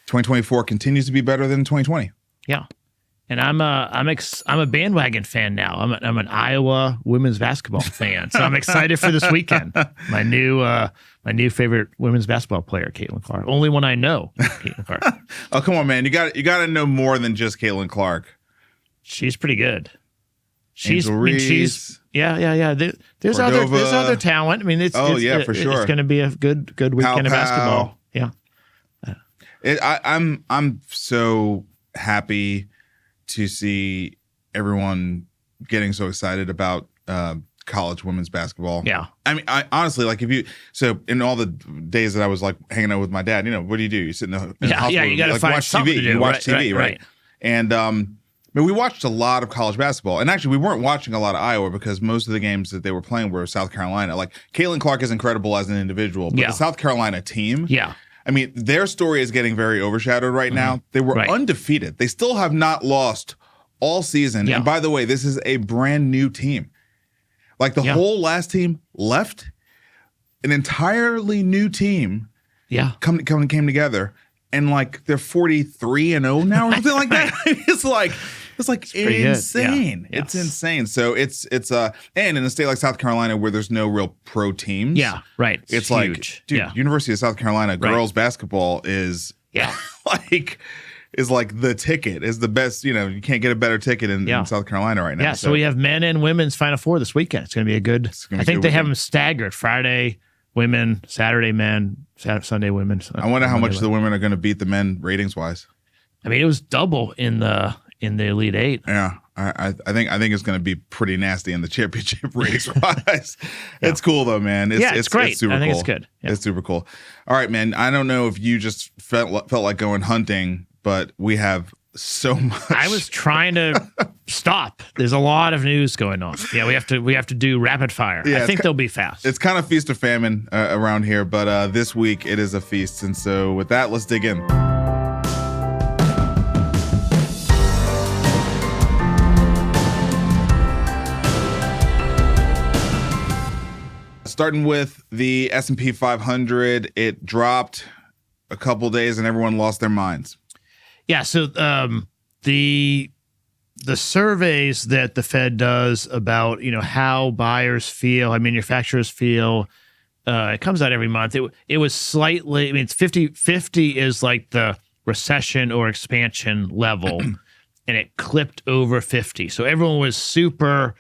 2024 continues to be better than 2020. Yeah. And I'm a bandwagon fan now. I'm an Iowa women's basketball fan, so I'm excited for this weekend. My new favorite women's basketball player, Caitlin Clark. Only one I know, Caitlin Clark. Oh, come on, man! You got to know more than just Caitlin Clark. She's pretty good. Angel Reese. Yeah. There's other talent. I mean, it's for sure. It's going to be a good weekend of basketball. Yeah. I'm so happy to see everyone getting so excited about college women's basketball. Yeah. I mean, I honestly, like, so in all the days that I was like hanging out with my dad, what do? You sit in the hospital, you got to find watch something TV. to do. You watch TV, right? And we watched a lot of college basketball, and actually we weren't watching a lot of Iowa because most of the games that they were playing were South Carolina. Like, Caitlin Clark is incredible as an individual, but the South Carolina team, I mean, their story is getting very overshadowed right now. They were undefeated. They still have not lost all season. And by the way, this is a brand new team. Like, the whole last team left, an entirely new team came together, and like they're 43-0 now or something like that. It's insane. It's insane. So it's and in a state like South Carolina where there's no real pro teams. Yeah, right. It's like, huge. Dude, University of South Carolina girls basketball is is like the ticket, is the best. You can't get a better ticket in South Carolina right now. Yeah, so we have men and women's Final Four this weekend. It's going to be a good. I think they have them staggered: Friday women, Saturday men, Sunday women. I wonder how much the women are going to beat the men ratings wise. I mean, it was double in the Elite Eight. Yeah, I think it's going to be pretty nasty in the championship ratings wise. It's cool though, man. It's great. It's super I think cool. it's good. Yeah. It's super cool. All right, man. I don't know if you just felt like going hunting, but we have so much. I was trying to stop. There's a lot of news going on. Yeah, we have to do rapid fire. I think they'll be fast. It's kind of feast or famine around here, but this week it is a feast. And so with that, let's dig in. Starting with the S&P 500, it dropped a couple days and everyone lost their minds. Yeah, so the surveys that the Fed does about how buyers feel, how manufacturers feel, it comes out every month. It was slightly, I mean, it's 50 is like the recession or expansion level, and it clipped over 50. So everyone was super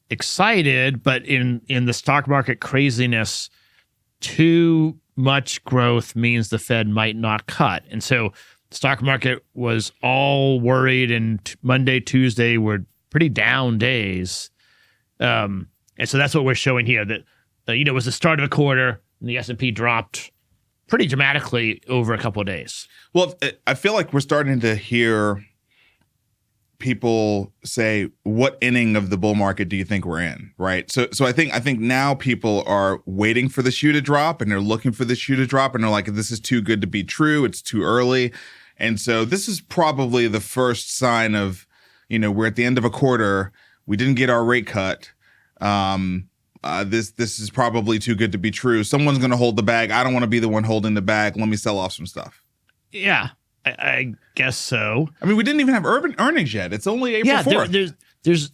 excited, but in the stock market craziness, too much growth means the Fed might not cut. And so the stock market was all worried, and Monday, Tuesday were pretty down days. And so that's what we're showing here, that it was the start of a quarter, and the S&P dropped pretty dramatically over a couple of days. Well, I feel like we're starting to hear people say, what inning of the bull market do you think we're in, right? So I think now people are waiting for the shoe to drop, and they're looking for the shoe to drop, and they're like, this is too good to be true. It's too early. And so this is probably the first sign of, we're at the end of a quarter. We didn't get our rate cut. This is probably too good to be true. Someone's going to hold the bag. I don't want to be the one holding the bag. Let me sell off some stuff. Yeah. I guess so. I mean, we didn't even have earnings yet. It's only April 4th. There's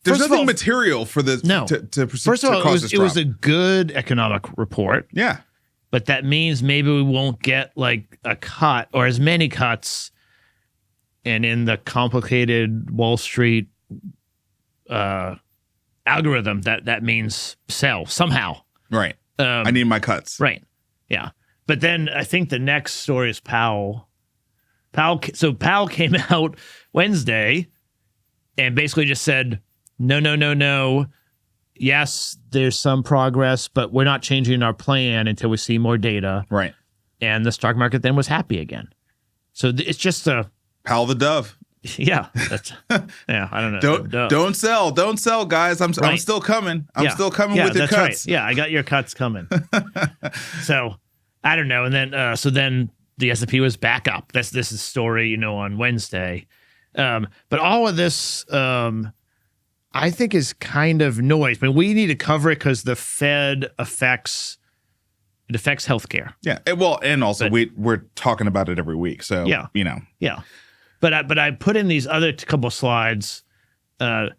nothing material for the to First of all, it was a good economic report. Yeah, but that means maybe we won't get like a cut or as many cuts. And in the complicated Wall Street algorithm, that means sell somehow. Right. I need my cuts. Right. Yeah. But then I think the next story is Powell. Powell came out Wednesday and basically just said, no. Yes, there's some progress, but we're not changing our plan until we see more data. Right. And the stock market then was happy again. So it's just Powell the dove. Yeah. I don't know. Don't sell, guys. I'm still coming. I'm still coming with your cuts. Right. Yeah, I got your cuts coming. So I don't know. And then then the S&P was back up. This is the story, on Wednesday. But all of this, I think, is kind of noise. I mean, we need to cover it because the Fed affects It affects healthcare. Yeah. Well, and also we're talking about it every week. So, Yeah. Yeah. But I put in these other couple slides. So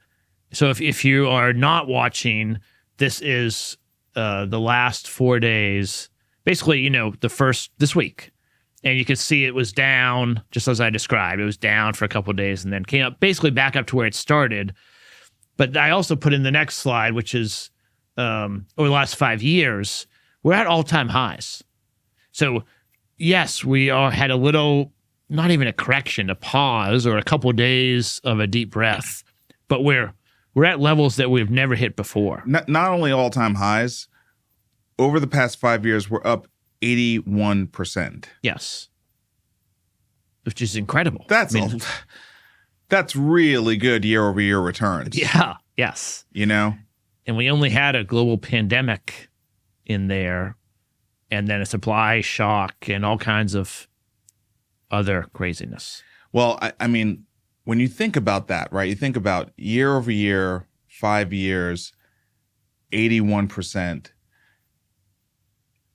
if you are not watching, this is the last 4 days, basically, this week. And you can see it was down, just as I described. It was down for a couple of days and then came up basically back up to where it started. But I also put in the next slide, which is over the last 5 years, we're at all-time highs. So, yes, we had a little, not even a correction, a pause or a couple of days of a deep breath. But we're at levels that we've never hit before. Not only all-time highs, over the past 5 years, we're up 81%. Yes. Which is incredible. That's really good year-over-year returns. Yeah. Yes. And we only had a global pandemic in there, and then a supply shock and all kinds of other craziness. Well, I mean, when you think about that, right? You think about year-over-year, 5 years, 81%.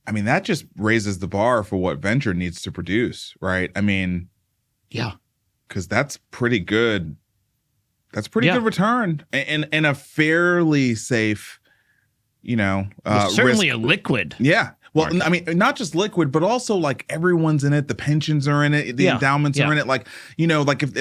I mean, that just raises the bar for what venture needs to produce, right? I mean, yeah, because that's pretty good. That's pretty good return and a fairly safe, certainly risk. a liquid. Yeah. Well, market. I mean, not just liquid, but also like everyone's in it. The pensions are in it. The endowments are in it. Like, like if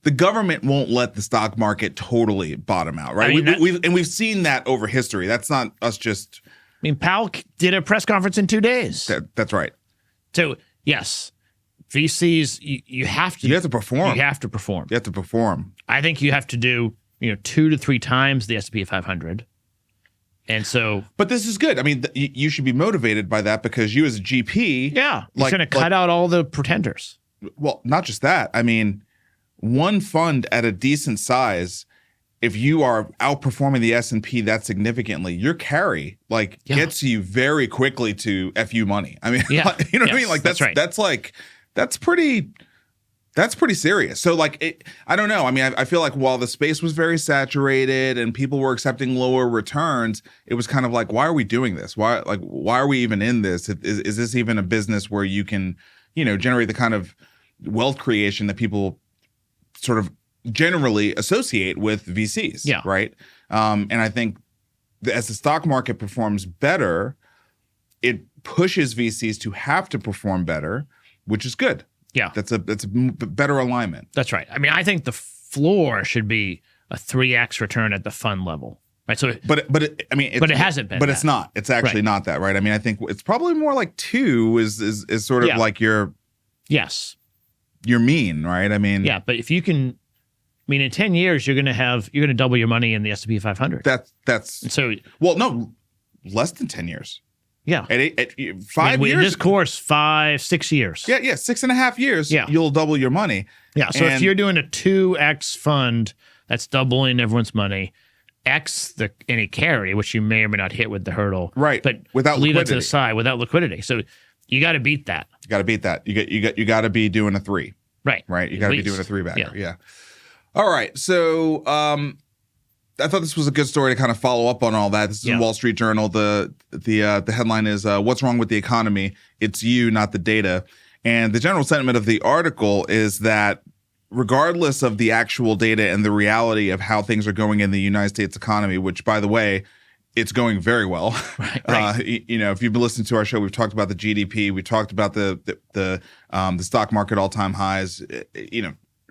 the government won't let the stock market totally bottom out, right? I mean, we've seen that over history. That's not us just. I mean, Powell did a press conference in 2 days. That's right. So, yes, VCs, you have to. You have to perform. You have to perform. You have to perform. I think you have to do, 2 to 3 times the S&P 500. And so. But this is good. I mean, you should be motivated by that because you as a GP. Yeah. You're going to cut out all the pretenders. Well, not just that. I mean, one fund at a decent size, if you are outperforming the S&P that significantly, your carry gets you very quickly to FU money. I mean, you know what I mean? Like that's right. That's pretty serious. So I don't know. I mean, I feel like while the space was very saturated and people were accepting lower returns, it was kind of like, why are we doing this? Why are we even in this? Is this even a business where you can, generate the kind of wealth creation that people sort of generally associate with VCs? Yeah. Right. And I think as the stock market performs better, it pushes VCs to have to perform better, which is good. Yeah. That's a better alignment. That's right. I mean, I think the floor should be a 3x return at the fund level. Right. So, but it hasn't been. But it's not. It's actually not that, right? I mean, I think it's probably more like 2 is sort of like your mean, right? I mean, yeah. But if you can, in 10 years, you're going to double your money in the S&P 500. That's so. Well, no, less than 10 years. Yeah. At 5 years. In this course, 6 years. Yeah. 6.5 years. Yeah. You'll double your money. Yeah. So if you're doing a 2x fund, that's doubling everyone's money. X any carry, which you may or may not hit with the hurdle. Right. But without leave liquidity. it to the side without liquidity. So you got to beat that. You got to beat that. You got to be doing a 3. Right. Right. You got to be doing a 3-bagger. Yeah. All right. So I thought this was a good story to kind of follow up on all that. This is in Wall Street Journal. The headline is "What's Wrong with the Economy? It's You, Not the Data." And the general sentiment of the article is that regardless of the actual data and the reality of how things are going in the United States economy, which, by the way, it's going very well. Right. If you've been listening to our show, we've talked about the GDP, we talked about the stock market all-time highs.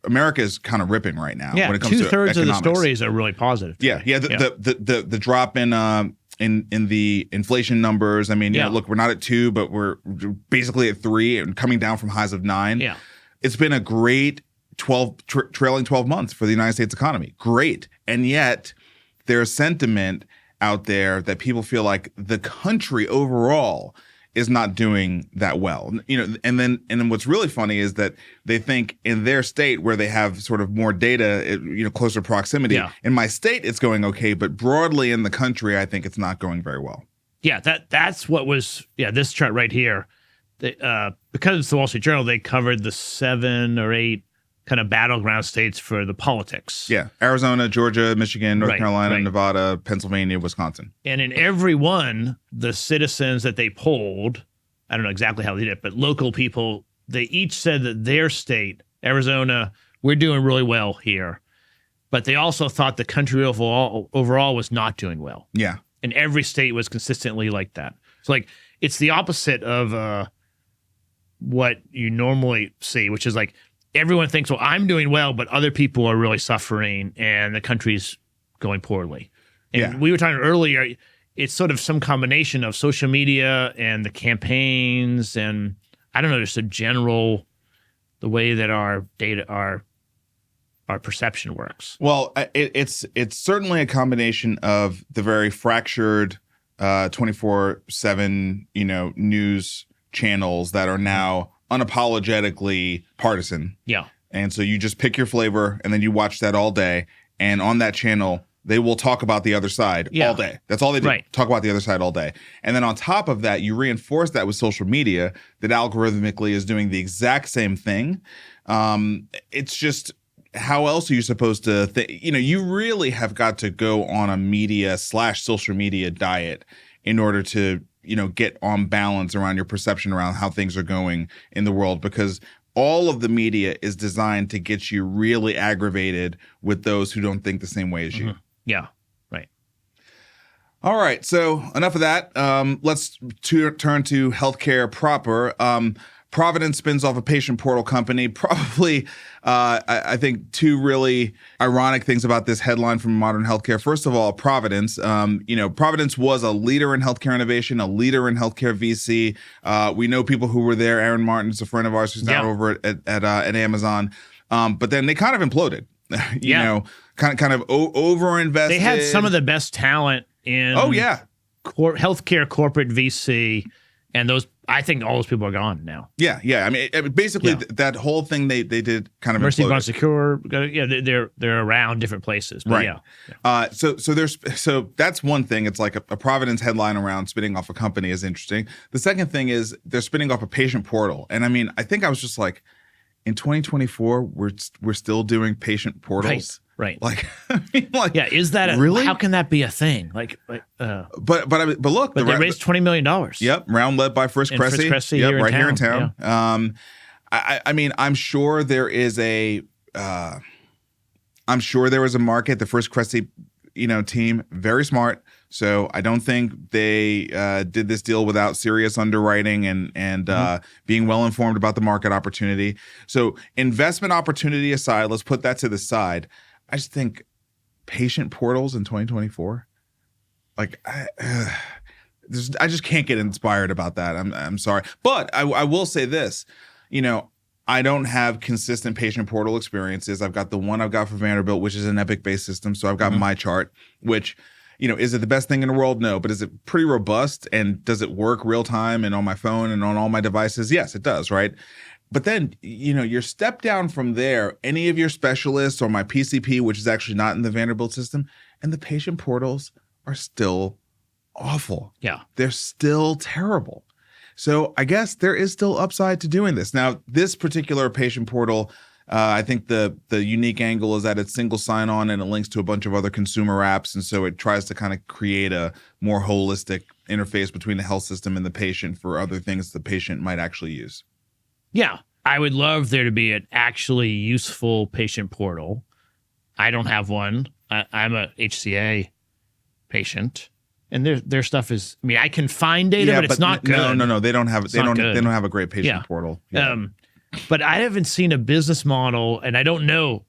America is kind of ripping right now. Yeah, when it comes to 2/3 of the economics. stories are really positive. Yeah. The drop in the inflation numbers. I mean, look, we're not at 2, but we're basically at 3 and coming down from highs of 9. Yeah, it's been a great trailing 12 months for the United States economy. Great, and yet there's sentiment out there that people feel like the country overall is not doing that well. And then what's really funny is that they think in their state where they have sort of more data, closer proximity. Yeah. In my state, it's going okay, but broadly in the country, I think it's not going very well. Yeah, that's what was this chart right here. Because it's the Wall Street Journal, they covered the 7 or 8 kind of battleground states for the politics. Yeah. Arizona, Georgia, Michigan, North Carolina, Nevada, Pennsylvania, Wisconsin. And in every one, the citizens that they polled, I don't know exactly how they did it, but local people, they each said that their state, Arizona, we're doing really well here. But they also thought the country overall was not doing well. Yeah. And every state was consistently like that. So like it's the opposite of what you normally see, which is like everyone thinks, well, I'm doing well, but other people are really suffering and the country's going poorly. And we were talking earlier, it's sort of some combination of social media and the campaigns and I don't know, just a general, the way that our data, our perception works. Well, it's certainly a combination of the very fractured 24/7, news channels that are now unapologetically partisan. Yeah. And so you just pick your flavor and then you watch that all day. And on that channel, they will talk about the other side all day. That's all they do. Right. Talk about the other side all day. And then on top of that, you reinforce that with social media that algorithmically is doing the exact same thing. It's just, how else are you supposed to you really have got to go on a media/social media diet in order to, get on balance around your perception around how things are going in the world, because all of the media is designed to get you really aggravated with those who don't think the same way as you. Yeah, right. All right, so enough of that. Let's turn to healthcare proper. Providence spins off a patient portal company. Probably, I think, two really ironic things about this headline from Modern Healthcare. First of all, Providence. Providence was a leader in healthcare innovation, a leader in healthcare VC. We know people who were there. Aaron Martin's a friend of ours who's now over at Amazon. But then they kind of imploded. Kind of overinvested. They had some of the best talent in healthcare corporate VC, and those. I think all those people are gone now. Yeah. I mean, basically, that whole thing they did kind of Mercy imploded. Secure. They're around different places. But right. So that's one thing. It's like a Providence headline around spinning off a company is interesting. The second thing is they're spinning off a patient portal, and I mean, I think I was just like, in 2024, we're still doing patient portals. Right. Like, is that really? How can that be a thing? But look, they raised $20 million. Yep, round led by First Cressy. Yep, here in town. Yeah. I mean, I'm sure there is a market. The First Cressy, team, very smart. So I don't think they did this deal without serious underwriting and being well informed about the market opportunity. So investment opportunity aside, let's put that to the side. I just think patient portals in 2024, like I just can't get inspired about that. I'm sorry, but I will say this, I don't have consistent patient portal experiences. I've got the one I've got for Vanderbilt, which is an Epic-based system. So I've got my chart, which, is it the best thing in the world? No, but is it pretty robust? And does it work real time and on my phone and on all my devices? Yes, it does, right? But then, your step down from there, any of your specialists or my PCP, which is actually not in the Vanderbilt system, and the patient portals are still awful. Yeah. They're still terrible. So I guess there is still upside to doing this. Now, this particular patient portal, I think the unique angle is that it's single sign-on and it links to a bunch of other consumer apps. And so it tries to kind of create a more holistic interface between the health system and the patient for other things the patient might actually use. Yeah. I would love there to be an actually useful patient portal. I don't have one. I'm a HCA patient. And their stuff is, I mean, I can find data, but it's not good. No. They don't have a great patient portal. Yeah. But I haven't seen a business model, and I don't know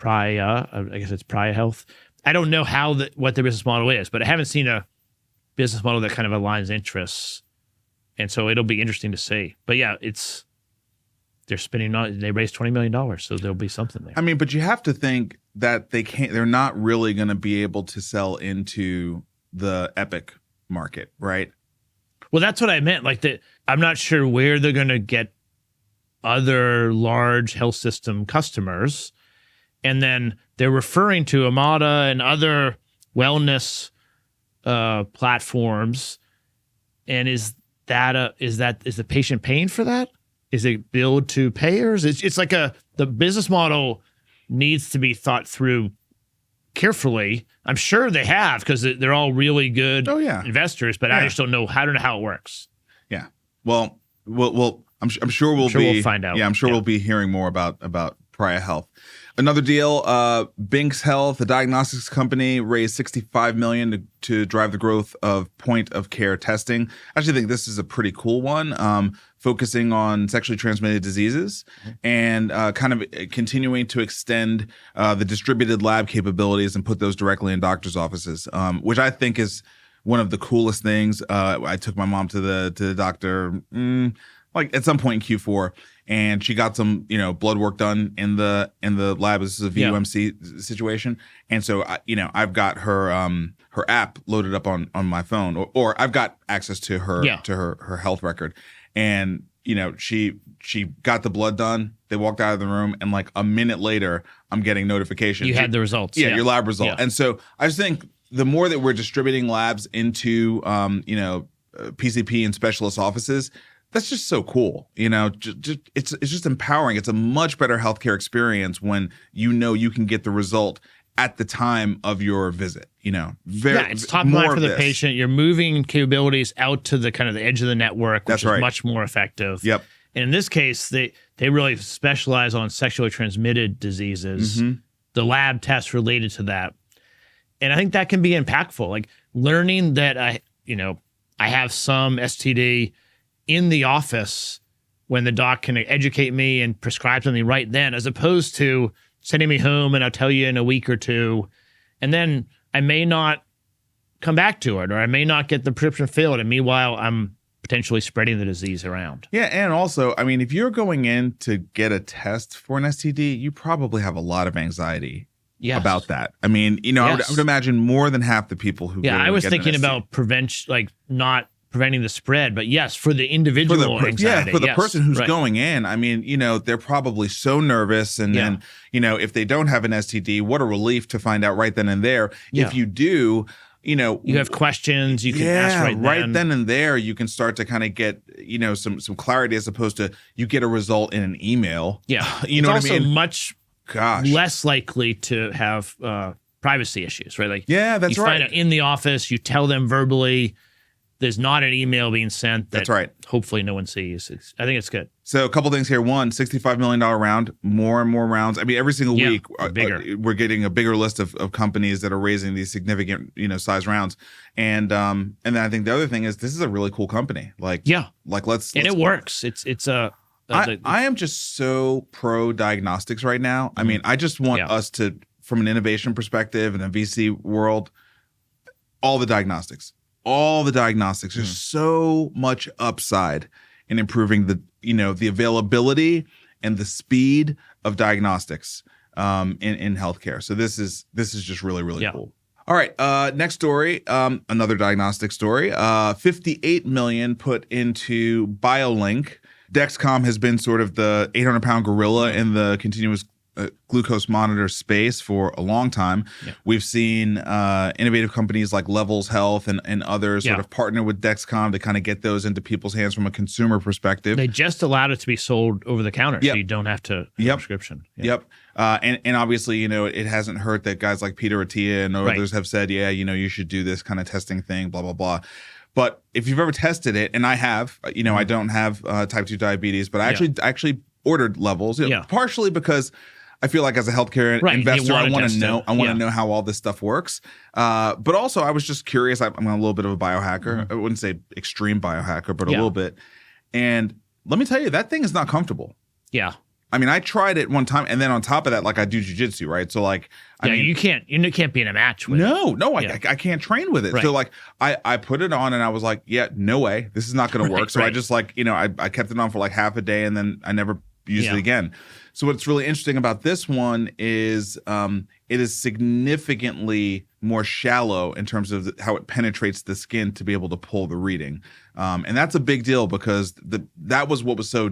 I guess it's Priya Health. I don't know what their business model is, but I haven't seen a business model that kind of aligns interests. And so it'll be interesting to see. But yeah, they're spending on, they raised $20 million, so there'll be something there. I mean, but you have to think that they're not really going to be able to sell into the Epic market, right? Well, that's what I meant. I'm not sure where they're going to get other large health system customers. And then they're referring to Amada and other wellness platforms. And is the patient paying for that? Is it billed to payers? It's like the business model needs to be thought through carefully. I'm sure they have, because they're all really good investors, but I just don't know how it works. Yeah. Well, I'm sure we'll find out. Yeah, I'm sure we'll be hearing more about Pariah Health. Another deal, Binx Health, the diagnostics company, raised $65 million to drive the growth of point-of-care testing. I actually think this is a pretty cool one, focusing on sexually transmitted diseases and kind of continuing to extend the distributed lab capabilities and put those directly in doctors' offices, which I think is one of the coolest things. I took my mom to the doctor like at some point in Q4, and she got some, blood work done in the lab. This is a VUMC situation. And so, I've got her app loaded up on my phone, or I've got access to her health record. And, she got the blood done. They walked out of the room, and like a minute later, I'm getting notifications. You had the results. Yeah, your lab result. Yeah. And so I just think the more that we're distributing labs into, PCP and specialist offices, that's just so cool. It's just empowering. It's a much better healthcare experience when you can get the result at the time of your visit. It's top of mind for the patient. You're moving capabilities out to the kind of the edge of the network, which is much more effective. Yep. And in this case, they really specialize on sexually transmitted diseases, the lab tests related to that. And I think that can be impactful. Like learning that I have some STD in the office when the doc can educate me and prescribe something right then, as opposed to sending me home and I'll tell you in a week or two, and then I may not come back to it, or I may not get the prescription filled, and meanwhile I'm potentially spreading the disease around. Yeah, and also, I mean, if you're going in to get a test for an STD, you probably have a lot of anxiety about that. I mean, I would imagine more than half the people who I was thinking about prevention, like not preventing the spread, but yes, for the individual anxiety. For the person who's going in, I mean, they're probably so nervous, and then, if they don't have an STD, what a relief to find out right then and there. If you do, you have questions, you can ask right then and there. You can start to kind of get, some clarity, as opposed to you get a result in an email. Yeah, you know what I mean? Much less likely to have privacy issues, right? Like, that's you find out in the office, you tell them verbally. There's not an email being sent that hopefully no one sees. I think it's good. So a couple things here. One, $65 million round, more and more rounds. I mean, every single week, we're getting a bigger list of companies that are raising these significant, size rounds. And then I think the other thing is, this is a really cool company. Let's it works. I am just so pro diagnostics right now. I mean, I just want us to, from an innovation perspective and a VC world, all the diagnostics. There's so much upside in improving the availability and the speed of diagnostics in healthcare. So this is just really, really cool. All right, next story, another diagnostic story. $58 million put into Biolinq. Dexcom has been sort of the 800-pound gorilla in the continuous glucose monitor space for a long time. We've seen innovative companies like Levels Health and others sort of partner with Dexcom to kind of get those into people's hands from a consumer perspective. They just allowed it to be sold over the counter, so you don't have to have a prescription. And obviously, it hasn't hurt that guys like Peter Attia and others have said, you should do this kind of testing thing, blah, blah, blah. But if you've ever tested it, and I have, I don't have type 2 diabetes, but I actually ordered Levels, partially because I feel like as a healthcare investor, I want to know. I want to know how all this stuff works. But also, I was just curious. I'm a little bit of a biohacker. I wouldn't say extreme biohacker, but a little bit. And let me tell you, that thing is not comfortable. Yeah. I mean, I tried it one time, and then on top of that, like I do jujitsu, right? So like, I mean, you can't be in a match with it. I can't train with it. Right. So like, I put it on, and I was like, no way, this is not going to work. So I just like, I kept it on for like half a day, and then I never used it again. So what's really interesting about this one is it is significantly more shallow in terms of how it penetrates the skin to be able to pull the reading. And that's a big deal, because that was what was so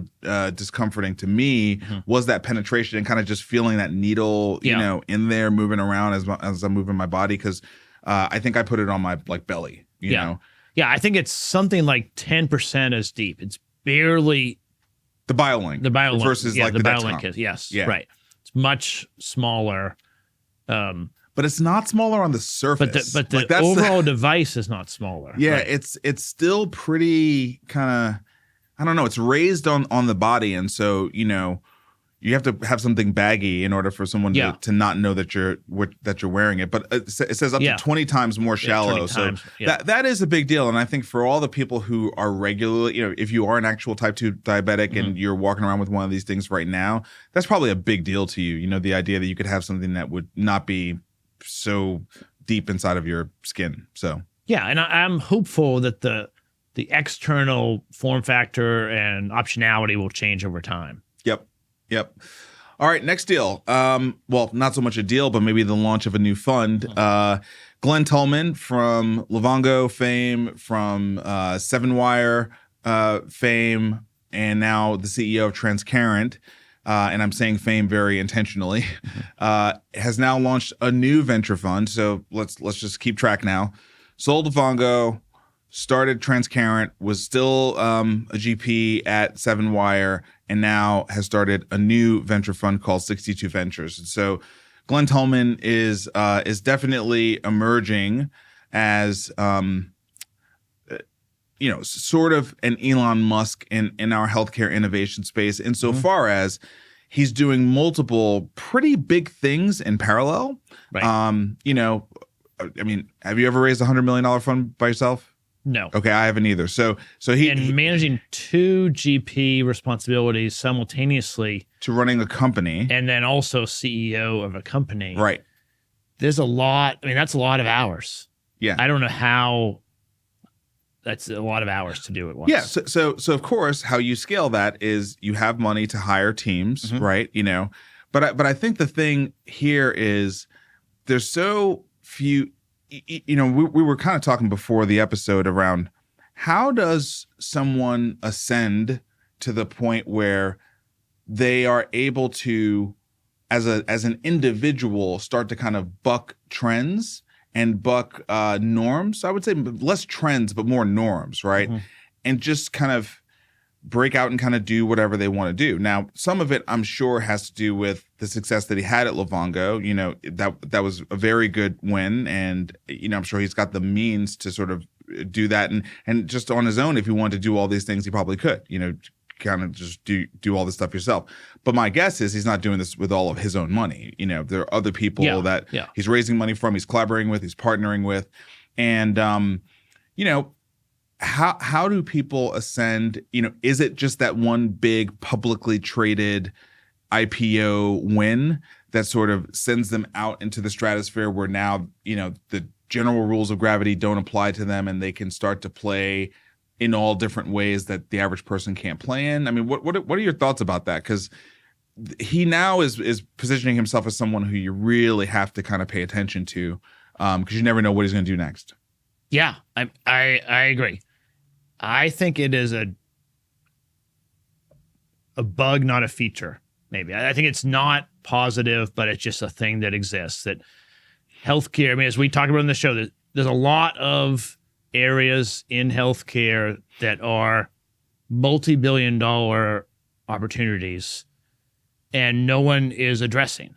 discomforting to me, was that penetration and kind of just feeling that needle, in there moving around as I'm moving my body. Because I think I put it on my belly, you know? Yeah, I think it's something like 10% as deep. It's barely The Biolinq. The Biolinq versus like the the Biolinq Dexcom. is, yes, Yeah. right. It's much smaller. But it's not smaller on the surface. But the like, that's overall device is not smaller. Yeah, right. it's still pretty kind of, I don't know. It's raised on the body, and so you have to have something baggy in order for someone to not know that you're wearing it. But it says up to 20 times more shallow. 20 times, so that is a big deal. And I think for all the people who are regularly, if you are an actual type 2 diabetic and you're walking around with one of these things right now, that's probably a big deal to you. The idea that you could have something that would not be so deep inside of your skin. So yeah, and I'm hopeful that the external form factor and optionality will change over time. Yep. All right, next deal. Well, not so much a deal, but maybe the launch of a new fund. Glen Tullman from Livongo fame, from Seven Wire fame, and now the CEO of Transcarent, and I'm saying fame very intentionally, has now launched a new venture fund. So let's just keep track now. Sold Livongo, started Transcarent, was still a GP at Seven Wire, and now has started a new venture fund called 62 Ventures. And so Glen Tullman is definitely emerging as sort of an Elon Musk in our healthcare innovation space, insofar as he's doing multiple pretty big things in parallel. Right. I mean, have you ever raised $100 million fund by yourself? No. Okay, I haven't either. So he managing two GP responsibilities simultaneously to running a company, and then also CEO of a company. Right. There's a lot. I mean, that's a lot of hours. Yeah. I don't know how. That's a lot of hours to do it once. Yeah. So of course, how you scale that is you have money to hire teams, right? But I think the thing here is there's so few. We were kind of talking before the episode around how does someone ascend to the point where they are able to, as an individual, start to kind of buck trends and buck norms. I would say less trends, but more norms, right? And just kind of break out and kind of do whatever they want to do. Now, some of it, I'm sure, has to do with the success that he had at Livongo. That was a very good win, and I'm sure he's got the means to sort of do that, and just on his own, if he wanted to do all these things, he probably could. Kind of just do all this stuff yourself. But my guess is he's not doing this with all of his own money. There are other people that he's raising money from, he's collaborating with, he's partnering with, and How do people ascend? Is it just that one big publicly traded IPO win that sort of sends them out into the stratosphere where now, the general rules of gravity don't apply to them and they can start to play in all different ways that the average person can't play in? I mean, what are your thoughts about that? Because he now is positioning himself as someone who you really have to kind of pay attention to, because you never know what he's going to do next. Yeah, I agree. I think it is a bug, not a feature, maybe. I think it's not positive, but it's just a thing that exists. That healthcare, I mean, as we talk about in the show, there's a lot of areas in healthcare that are multi-billion-dollar opportunities, and no one is addressing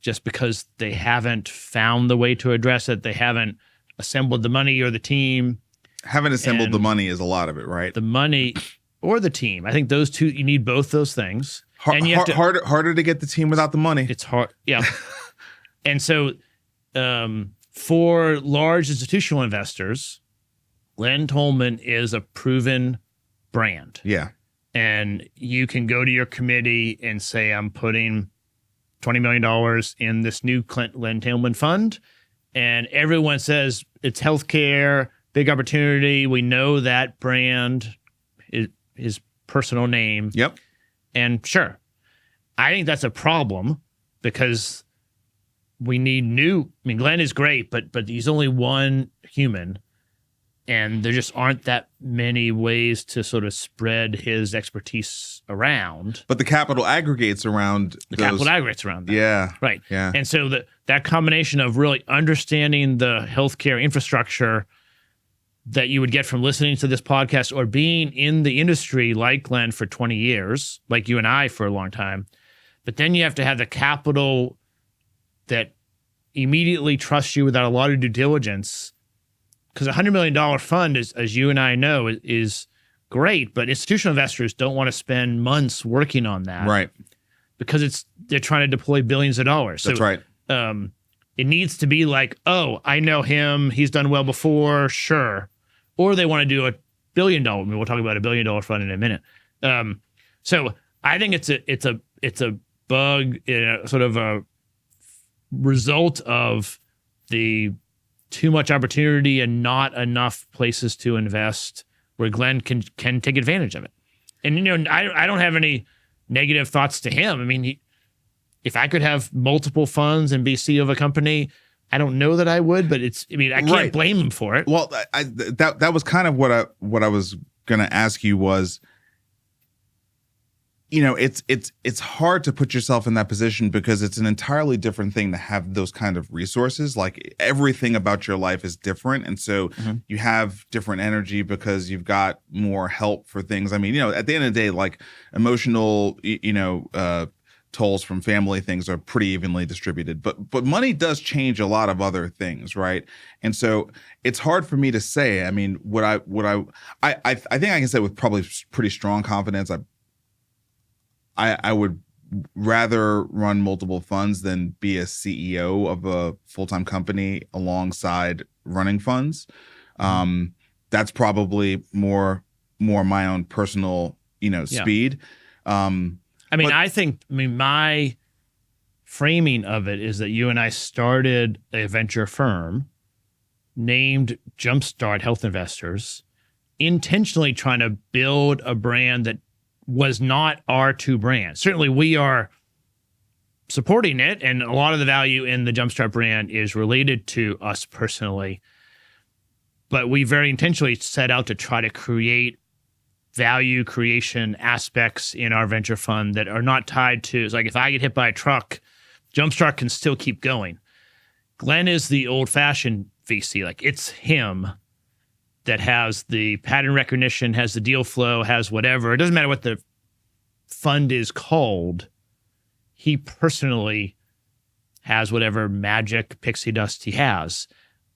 just because they haven't found the way to address it. They haven't assembled the money or the team. Haven't assembled the money is a lot of it, right? The money or the team. I think those two, you need both those things. And you have to, harder to get the team without the money. It's hard. Yeah. And so for large institutional investors, Glen Tullman is a proven brand. Yeah. And you can go to your committee and say, I'm putting $20 million in this new Glen Tullman fund. And everyone says it's healthcare, big opportunity. We know that brand, his personal name. Yep. And sure, I think that's a problem because we need Glenn is great, but he's only one human. And there just aren't that many ways to sort of spread his expertise around. But the capital aggregates around that. Yeah. Right. Yeah. And so that combination of really understanding the healthcare infrastructure, that you would get from listening to this podcast or being in the industry like Glenn for 20 years, like you and I for a long time. But then you have to have the capital that immediately trusts you without a lot of due diligence. Because a $100 million fund, as you and I know, is great, but institutional investors don't want to spend months working on that. Right. Because they're trying to deploy billions of dollars. That's right. It needs to be like, oh, I know him. He's done well before. Sure. Or they want to do $1 billion. I mean, we'll talk about $1 billion fund in a minute. So I think it's a bug, sort of a result of the too much opportunity and not enough places to invest where Glenn can take advantage of it. And I don't have any negative thoughts to him. I mean, if I could have multiple funds and be CEO of a company, I don't know that I would, but I can't blame him for it. Well, that was kind of what I was going to ask you was, it's hard to put yourself in that position because it's an entirely different thing to have those kind of resources. Like everything about your life is different. And so you have different energy because you've got more help for things. I mean, at the end of the day, like emotional, tolls from family things are pretty evenly distributed, but money does change a lot of other things, right? And so it's hard for me to say. I mean, I think I can say with probably pretty strong confidence, I would rather run multiple funds than be a CEO of a full-time company alongside running funds. That's probably more my own personal, speed. My framing of it is that you and I started a venture firm named Jumpstart Health Investors, intentionally trying to build a brand that was not our two brands. Certainly we are supporting it, and a lot of the value in the Jumpstart brand is related to us personally. But we very intentionally set out to try to create value creation aspects in our venture fund that are not tied to, it's like if I get hit by a truck, Jumpstart can still keep going. Glenn is the old-fashioned VC. Like it's him that has the pattern recognition, has the deal flow, has whatever. It doesn't matter what the fund is called. He personally has whatever magic pixie dust he has.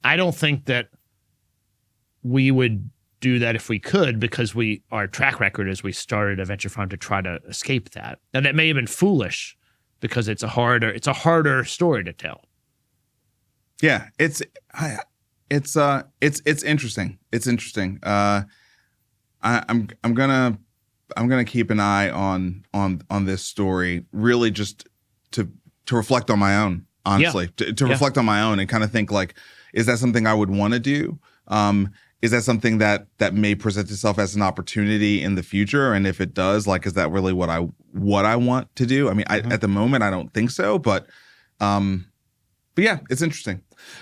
I don't think that we would do that if we could, because our track record is we started a venture fund to try to escape that. And that may have been foolish because it's a harder story to tell. Yeah, it's interesting. It's interesting. I'm gonna keep an eye on this story, really just to reflect on my own, honestly, to reflect on my own and kind of think like, is that something I would want to do? Is that something that may present itself as an opportunity in the future? And if it does, like, is that really what I want to do? I mean, at the moment, I don't think so, but yeah, it's interesting.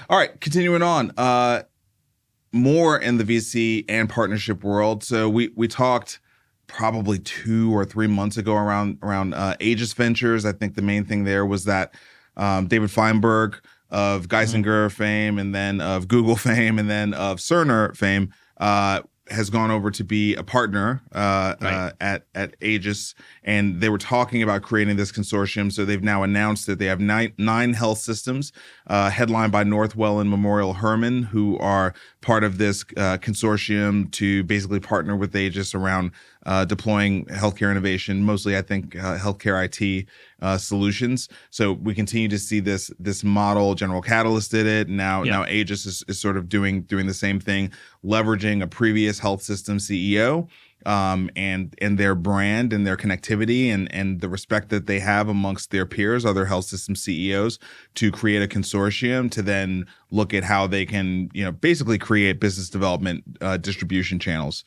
All right, continuing on, more in the VC and partnership world. So we talked probably 2 or 3 months ago around Aegis Ventures. I think the main thing there was that David Feinberg of Geisinger fame, and then of Google fame, and then of Cerner fame, has gone over to be a partner at Aegis, and they were talking about creating this consortium. So they've now announced that they have nine health systems, headlined by Northwell and Memorial Hermann, who are part of this consortium to basically partner with Aegis around deploying healthcare innovation, mostly I think healthcare IT solutions. So we continue to see this model. General Catalyst did it. Now Aegis is sort of doing the same thing, leveraging a previous health system CEO and their brand and their connectivity and the respect that they have amongst their peers, other health system CEOs, to create a consortium to then look at how they can, basically create business development distribution channels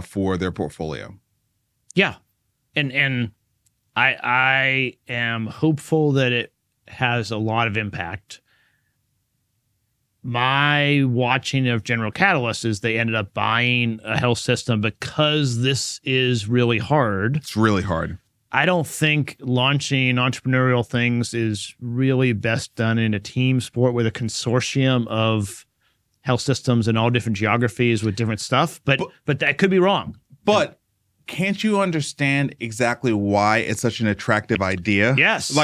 for their portfolio. Yeah, and I am hopeful that it has a lot of impact. My watching of General Catalyst is they ended up buying a health system because this is really hard. It's really hard. I don't think launching entrepreneurial things is really best done in a team sport with a consortium of health systems in all different geographies with different stuff, but that could be wrong. But can't you understand exactly why it's such an attractive idea? Yes.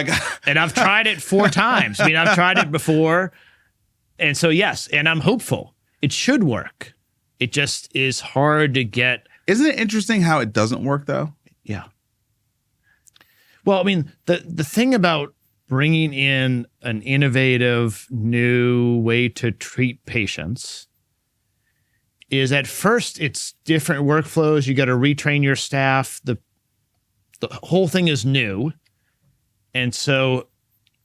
And I've tried it 4 times. I mean, I've tried it before. And so, yes, and I'm hopeful. It should work. It just is hard to get. Isn't it interesting how it doesn't work, though? Yeah. Well, I mean, the thing about bringing in an innovative new way to treat patients is at first it's different workflows. You got to retrain your staff. The whole thing is new. And so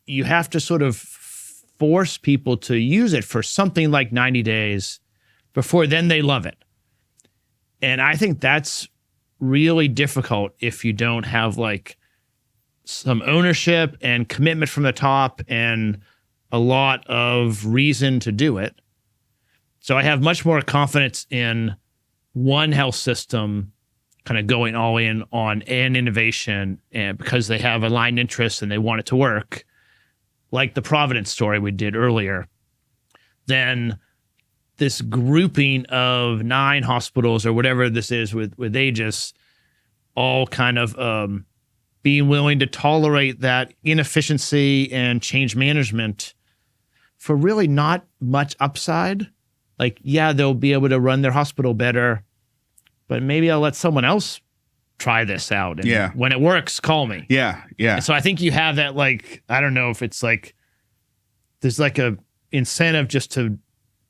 you have to sort of force people to use it for something like 90 days before then they love it. And I think that's really difficult if you don't have like some ownership and commitment from the top and a lot of reason to do it. So I have much more confidence in one health system kind of going all in on an innovation, and because they have aligned interests and they want it to work, like the Providence story we did earlier, than this grouping of 9 hospitals or whatever this is with Aegis, all kind of being willing to tolerate that inefficiency and change management for really not much upside. Like, yeah, they'll be able to run their hospital better, but maybe I'll let someone else try this out. And when it works, call me. Yeah. And so I think you have that, like, I don't know if it's like, there's like a incentive just to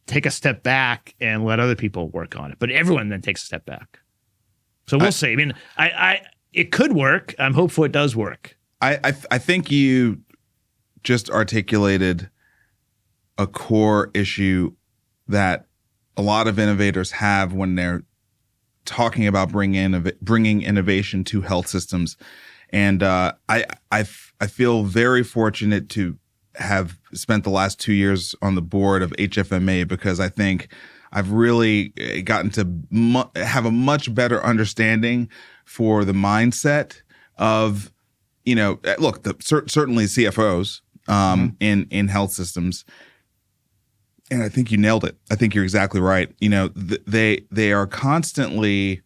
take a step back and let other people work on it. But everyone then takes a step back. So we'll see. I mean, it could work. I'm hopeful it does work. I think you just articulated a core issue that a lot of innovators have when they're talking about bringing innovation to health systems. And I feel very fortunate to have spent the last 2 years on the board of HFMA, because I think I've really gotten to have a much better understanding for the mindset of, look, certainly CFOs in health systems. And I think you nailed it. I think you're exactly right. They are constantly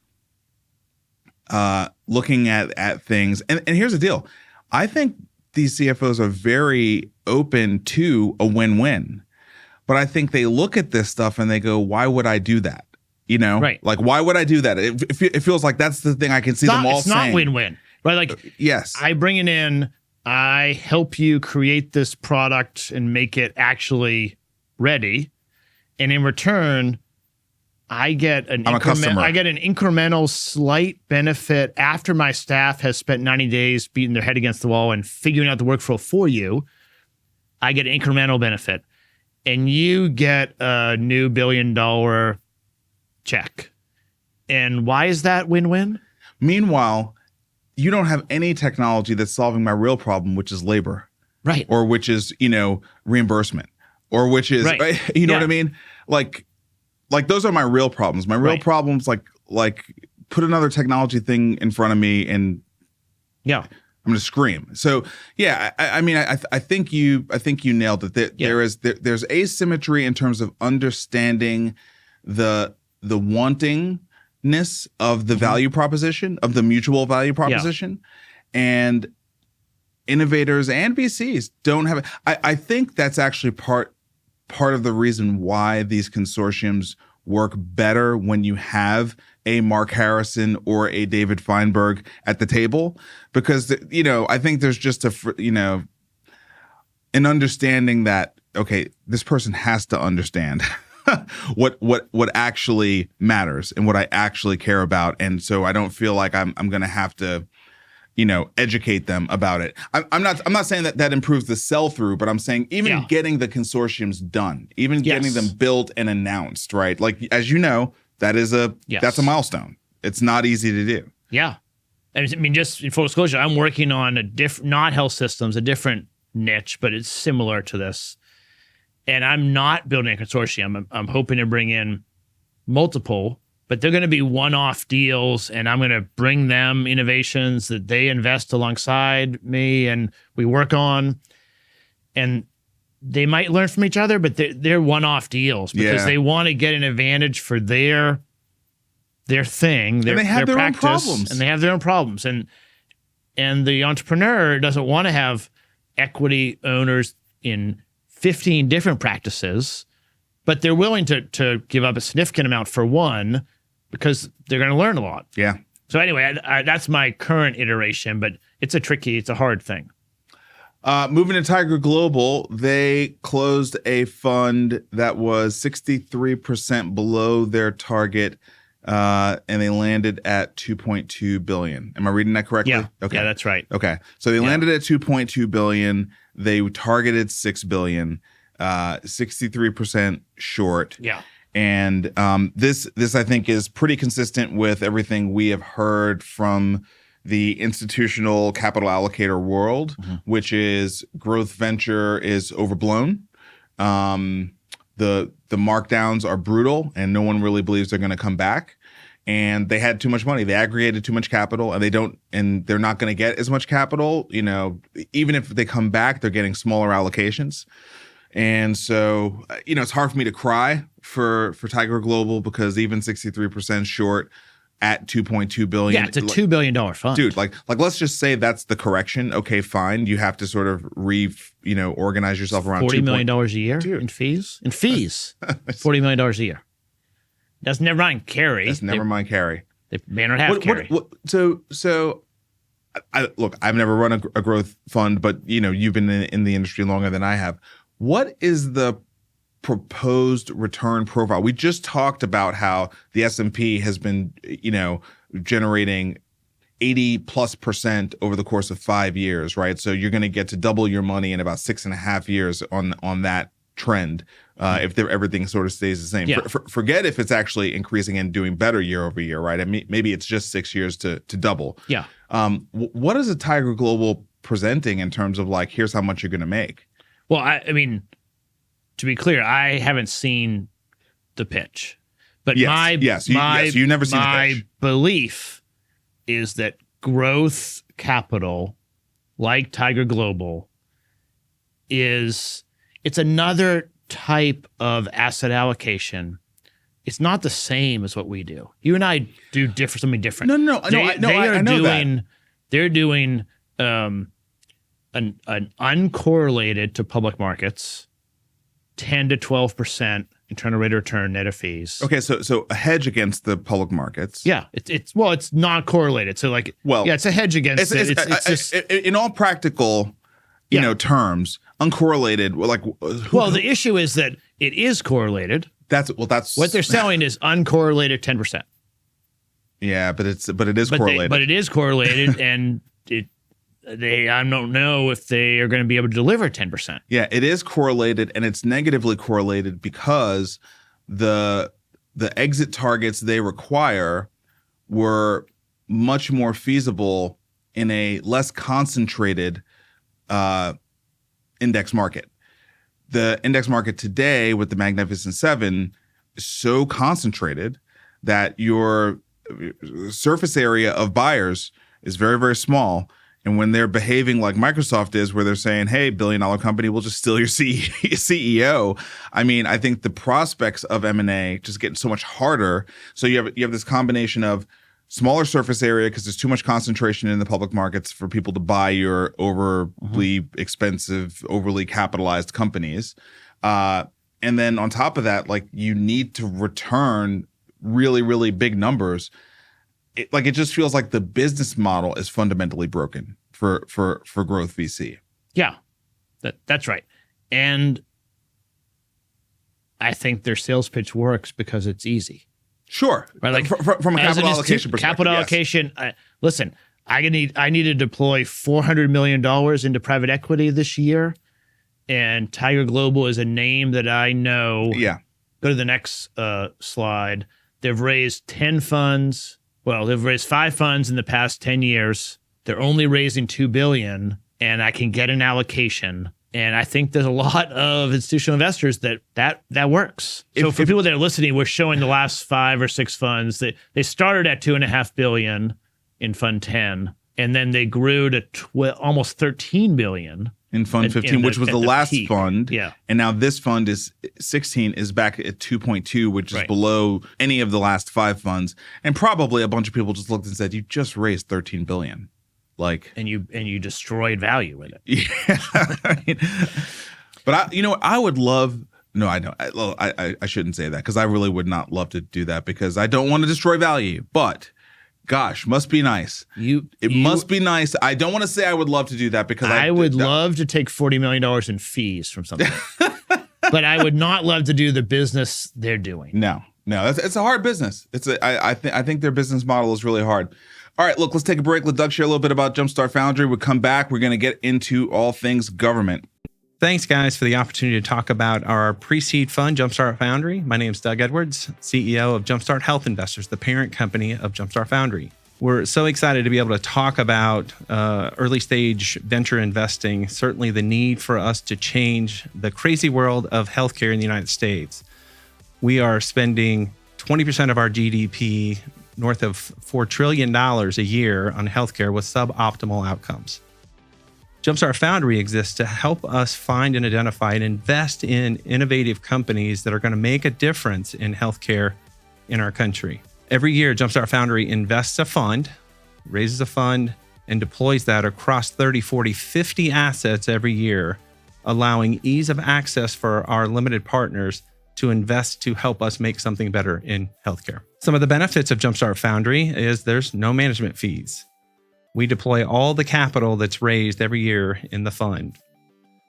looking at things. And here's the deal. I think these CFOs are very open to a win-win. But I think they look at this stuff and they go, why would I do that? Right. Like, why would I do that? It feels like that's the thing I can see them all saying. It's not win-win. Right? Like, yes. I bring it in, I help you create this product and make it actually ready. And in return, I get an incremental slight benefit after my staff has spent 90 days beating their head against the wall and figuring out the workflow for you. I get an incremental benefit. And you get a new $1 billion check. And why is that win-win? Meanwhile, you don't have any technology that's solving my real problem, which is labor. Right. Or which is, reimbursement. Or which is, right. You know what I mean? Like those are my real problems. My real problems, like put another technology thing in front of me and I'm going to scream. So yeah, I mean, I think you nailed it. There's asymmetry in terms of understanding the wantingness of the value proposition, of the mutual value proposition, and innovators and VCs don't have it. I think that's actually part of the reason why these consortiums work better when you have a Mark Harrison or a David Feinberg at the table, because, I think there's just an understanding that, okay, this person has to understand what actually matters and what I actually care about. And so I don't feel like I'm going to have to, educate them about it. I'm not saying that improves the sell through, but I'm saying even getting the consortiums done, even getting them built and announced, right? Like, as you know, that's a milestone. It's not easy to do. Yeah. I mean, just in full disclosure, I'm working on not health systems, a different niche, but it's similar to this. And I'm not building a consortium. I'm hoping to bring in multiple, but they're going to be one-off deals, and I'm going to bring them innovations that they invest alongside me and we work on. And they might learn from each other, but they're one-off deals because they want to get an advantage for their thing, and they have their practice, own problems. and they have their own problems. And the entrepreneur doesn't want to have equity owners in 15 different practices, but they're willing to give up a significant amount for one because they're going to learn a lot. Yeah. So anyway, that's my current iteration, but it's a hard thing. Moving to Tiger Global, they closed a fund that was 63% below their target, and they landed at $2.2 billion. Am I reading that correctly? Yeah. Okay. Yeah, that's right. Okay. So they landed at $2.2 billion. They targeted $6 billion, 63% short. Yeah. And this I think is pretty consistent with everything we have heard from the institutional capital allocator world, which is growth venture is overblown. The markdowns are brutal, and no one really believes they're going to come back. And they had too much money. They aggregated too much capital, and they're not going to get as much capital. You know, even if they come back, they're getting smaller allocations. And so, it's hard for me to cry for Tiger Global because even 63% short at $2.2 billion. Yeah, it's a $2 billion fund. Dude, like let's just say that's the correction. Okay, fine. You have to sort of organize yourself around $40 million a year in fees? In fees. $40 million a year. That's never mind carry. That's never mind carry. They may not have carry. So look, I've never run a growth fund, but you've been in the industry longer than I have. What is the proposed return profile? We just talked about how the S&P has been, generating 80+% over the course of 5 years, right? So you're going to get to double your money in about 6.5 years on that trend, if everything sort of stays the same. Yeah. Forget if it's actually increasing and doing better year over year, right? I mean, maybe it's just 6 years to double. Yeah. What is a Tiger Global presenting in terms of here's how much you're going to make? Well, I mean, to be clear, I haven't seen the pitch, but you've never seen the pitch. My belief is that growth capital, like Tiger Global, it's another type of asset allocation. It's not the same as what we do. You and I do something different. They're doing an uncorrelated to public markets 10 to 12% internal rate of return net of fees. Okay, so a hedge against the public markets. Yeah, it's not correlated. So it's a hedge against it. It's just in all practical, terms, uncorrelated. Well, the issue is that it is correlated. That's what they're selling is uncorrelated 10%. Yeah, but it is correlated. But it is correlated, and I don't know if they are going to be able to deliver 10%. Yeah, it is correlated, and it's negatively correlated because the exit targets they require were much more feasible in a less concentrated index market. The index market today with the Magnificent Seven is so concentrated that your surface area of buyers is very, very small. And when they're behaving like Microsoft is, where they're saying, hey, billion-dollar company, we'll just steal your CEO. I mean, I think the prospects of M&A just get so much harder. So you have this combination of smaller surface area because there's too much concentration in the public markets for people to buy your overly expensive, overly capitalized companies. And then on top of that, you need to return really, really big numbers. It just feels like the business model is fundamentally broken for growth VC. Yeah, that's right. And I think their sales pitch works because it's easy. Sure. Right? From a capital allocation perspective. Capital allocation, listen, I need to deploy $400 million into private equity this year. And Tiger Global is a name that I know. Yeah. Go to the next slide. They've raised 10 funds. Well, they've raised 5 funds in the past 10 years. They're only raising $2 billion, and I can get an allocation. And I think there's a lot of institutional investors that works. So for people that are listening, we're showing the last 5 or 6 funds that they started at $2.5 billion in Fund 10, and then they grew to almost $13 billion in Fund 15, which was the last peak. fund. Yeah. And now this fund is 16 is back at 2.2, which is below any of the last 5 funds. And probably a bunch of people just looked and said, you just raised $13 billion. And you destroyed value with it. Yeah. But I would love. No, I know. I shouldn't say that because I really would not love to do that because I don't want to destroy value. But gosh, must be nice. It must be nice. I don't want to say I would love to do that because I would love to take $40 million in fees from something. But I would not love to do the business they're doing. No, it's a hard business. I think their business model is really hard. All right, look, let's take a break. Let Doug share a little bit about Jumpstart Foundry. We'll come back. We're going to get into all things government. Thanks, guys, for the opportunity to talk about our pre-seed fund, Jumpstart Foundry. My name is Doug Edwards, CEO of Jumpstart Health Investors, the parent company of Jumpstart Foundry. We're so excited to be able to talk about early stage venture investing, certainly the need for us to change the crazy world of healthcare in the United States. We are spending 20% of our GDP, north of $4 trillion a year on healthcare with suboptimal outcomes. Jumpstart Foundry exists to help us find and identify and invest in innovative companies that are going to make a difference in healthcare in our country. Every year, Jumpstart Foundry invests a fund, raises a fund, and deploys that across 30, 40, 50 assets every year, allowing ease of access for our limited partners to invest to help us make something better in healthcare. Some of the benefits of Jumpstart Foundry is there's no management fees. We deploy all the capital that's raised every year in the fund.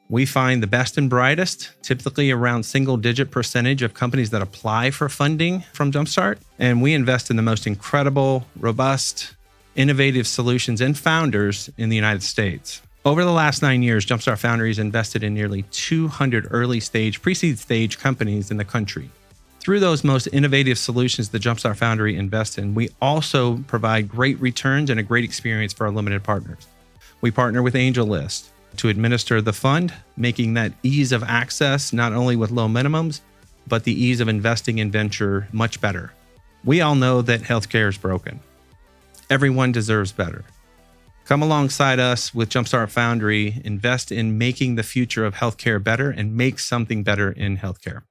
We find the best and brightest, typically around single-digit percentage of companies that apply for funding from Jumpstart, and we invest in the most incredible, robust, innovative solutions and founders in the United States. Over the last 9 years, Jumpstart Foundry has invested in nearly 200 early-stage, pre-seed stage companies in the country. Through those most innovative solutions that Jumpstart Foundry invests in, we also provide great returns and a great experience for our limited partners. We partner with AngelList to administer the fund, making that ease of access not only with low minimums, but the ease of investing in venture much better. We all know that healthcare is broken. Everyone deserves better. Come alongside us with Jumpstart Foundry, invest in making the future of healthcare better and make something better in healthcare.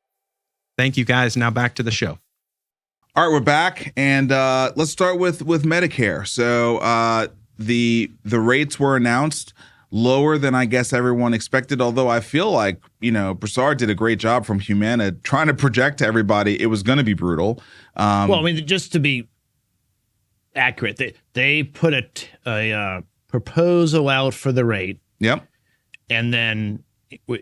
Thank you, guys. Now back to the show. All right, we're back, and let's start with Medicare. So the rates were announced lower than I guess everyone expected, although I feel like, Broussard did a great job from Humana trying to project to everybody it was going to be brutal. Just to be accurate, they put a proposal out for the rate. Yep. And then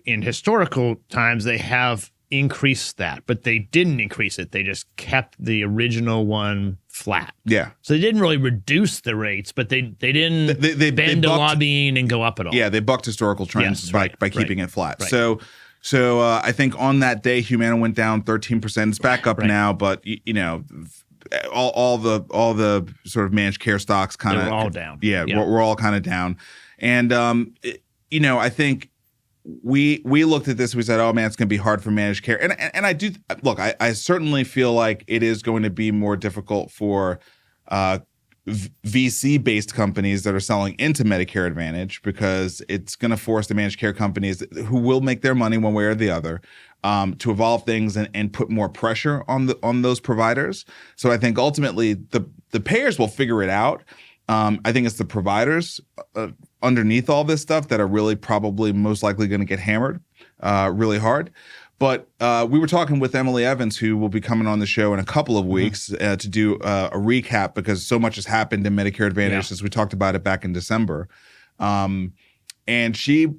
in historical times, they have increased that, but they didn't increase it. They just kept the original one flat. Yeah. So they didn't really reduce the rates, but they didn't bend to lobbying and go up at all. Yeah, they bucked historical trends by keeping it flat. Right. So I think on that day, Humana went down 13%. It's back up now, but all the sort of managed care stocks kind of all down. Yeah, we're all kind of down, and I think we looked at this and we said, oh man, it's going to be hard for managed care, and I do look. I certainly feel like it is going to be more difficult for VC-based companies that are selling into Medicare Advantage because it's going to force the managed care companies who will make their money one way or the other to evolve things and put more pressure on those providers. So I think ultimately the payers will figure it out. I think it's the providers underneath all this stuff that are really probably most likely going to get hammered really hard. But we were talking with Emily Evans, who will be coming on the show in a couple of weeks to do a recap because so much has happened in Medicare Advantage since we talked about it back in December. And you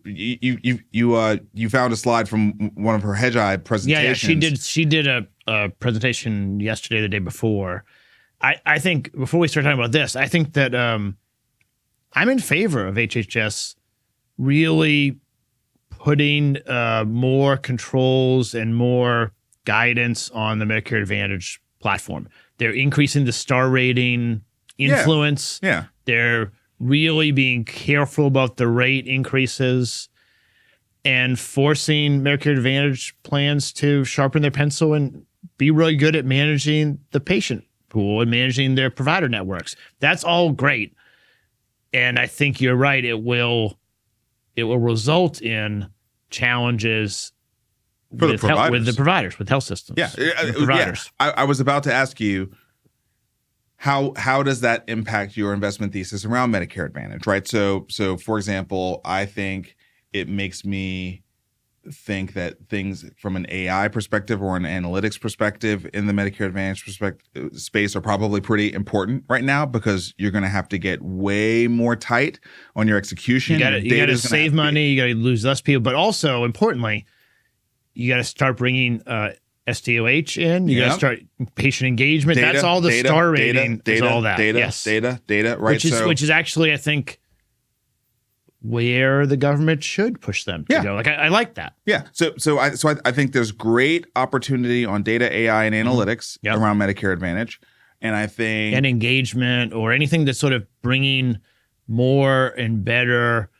found a slide from one of her Hedge Eye presentations. Yeah, she did a presentation yesterday, the day before. I think before we start talking about this, I think that I'm in favor of HHS really putting more controls and more guidance on the Medicare Advantage platform. They're increasing the star rating influence. Yeah. They're really being careful about the rate increases and forcing Medicare Advantage plans to sharpen their pencil and be really good at managing the patient pool and managing their provider networks. That's all great. And I think you're right. It will it will result in challenges for the providers. With the providers, with health systems. Providers. I was about to ask you, how does that impact your investment thesis around Medicare Advantage, right? So for example, I think it makes me think that things from an AI perspective or an analytics perspective in the Medicare Advantage space are probably pretty important right now, because you're going to have to get way more tight on your execution. You got to save money. You got to lose less people, but also importantly, you got to start bringing SDOH in. You got to start patient engagement. That's all the star rating. All that. Data. Right. Which is actually, I think, where the government should push them to go. Like I like that. Yeah. So I think there's great opportunity on data, AI, and analytics around Medicare Advantage, and I think and engagement or anything that's sort of bringing more and better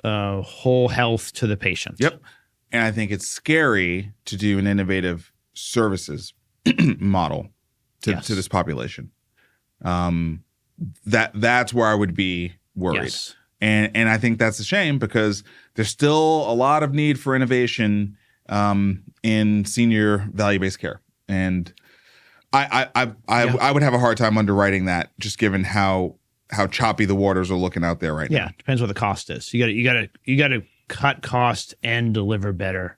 whole health to the patient. Yep. And I think it's scary to do an innovative services model to this population. That's where I would be worried. Yes. And I think that's a shame, because there's still a lot of need for innovation in senior value-based care. And I would have a hard time underwriting that, just given how choppy the waters are looking out there right now. Yeah, depends what the cost is. You got to cut cost and deliver better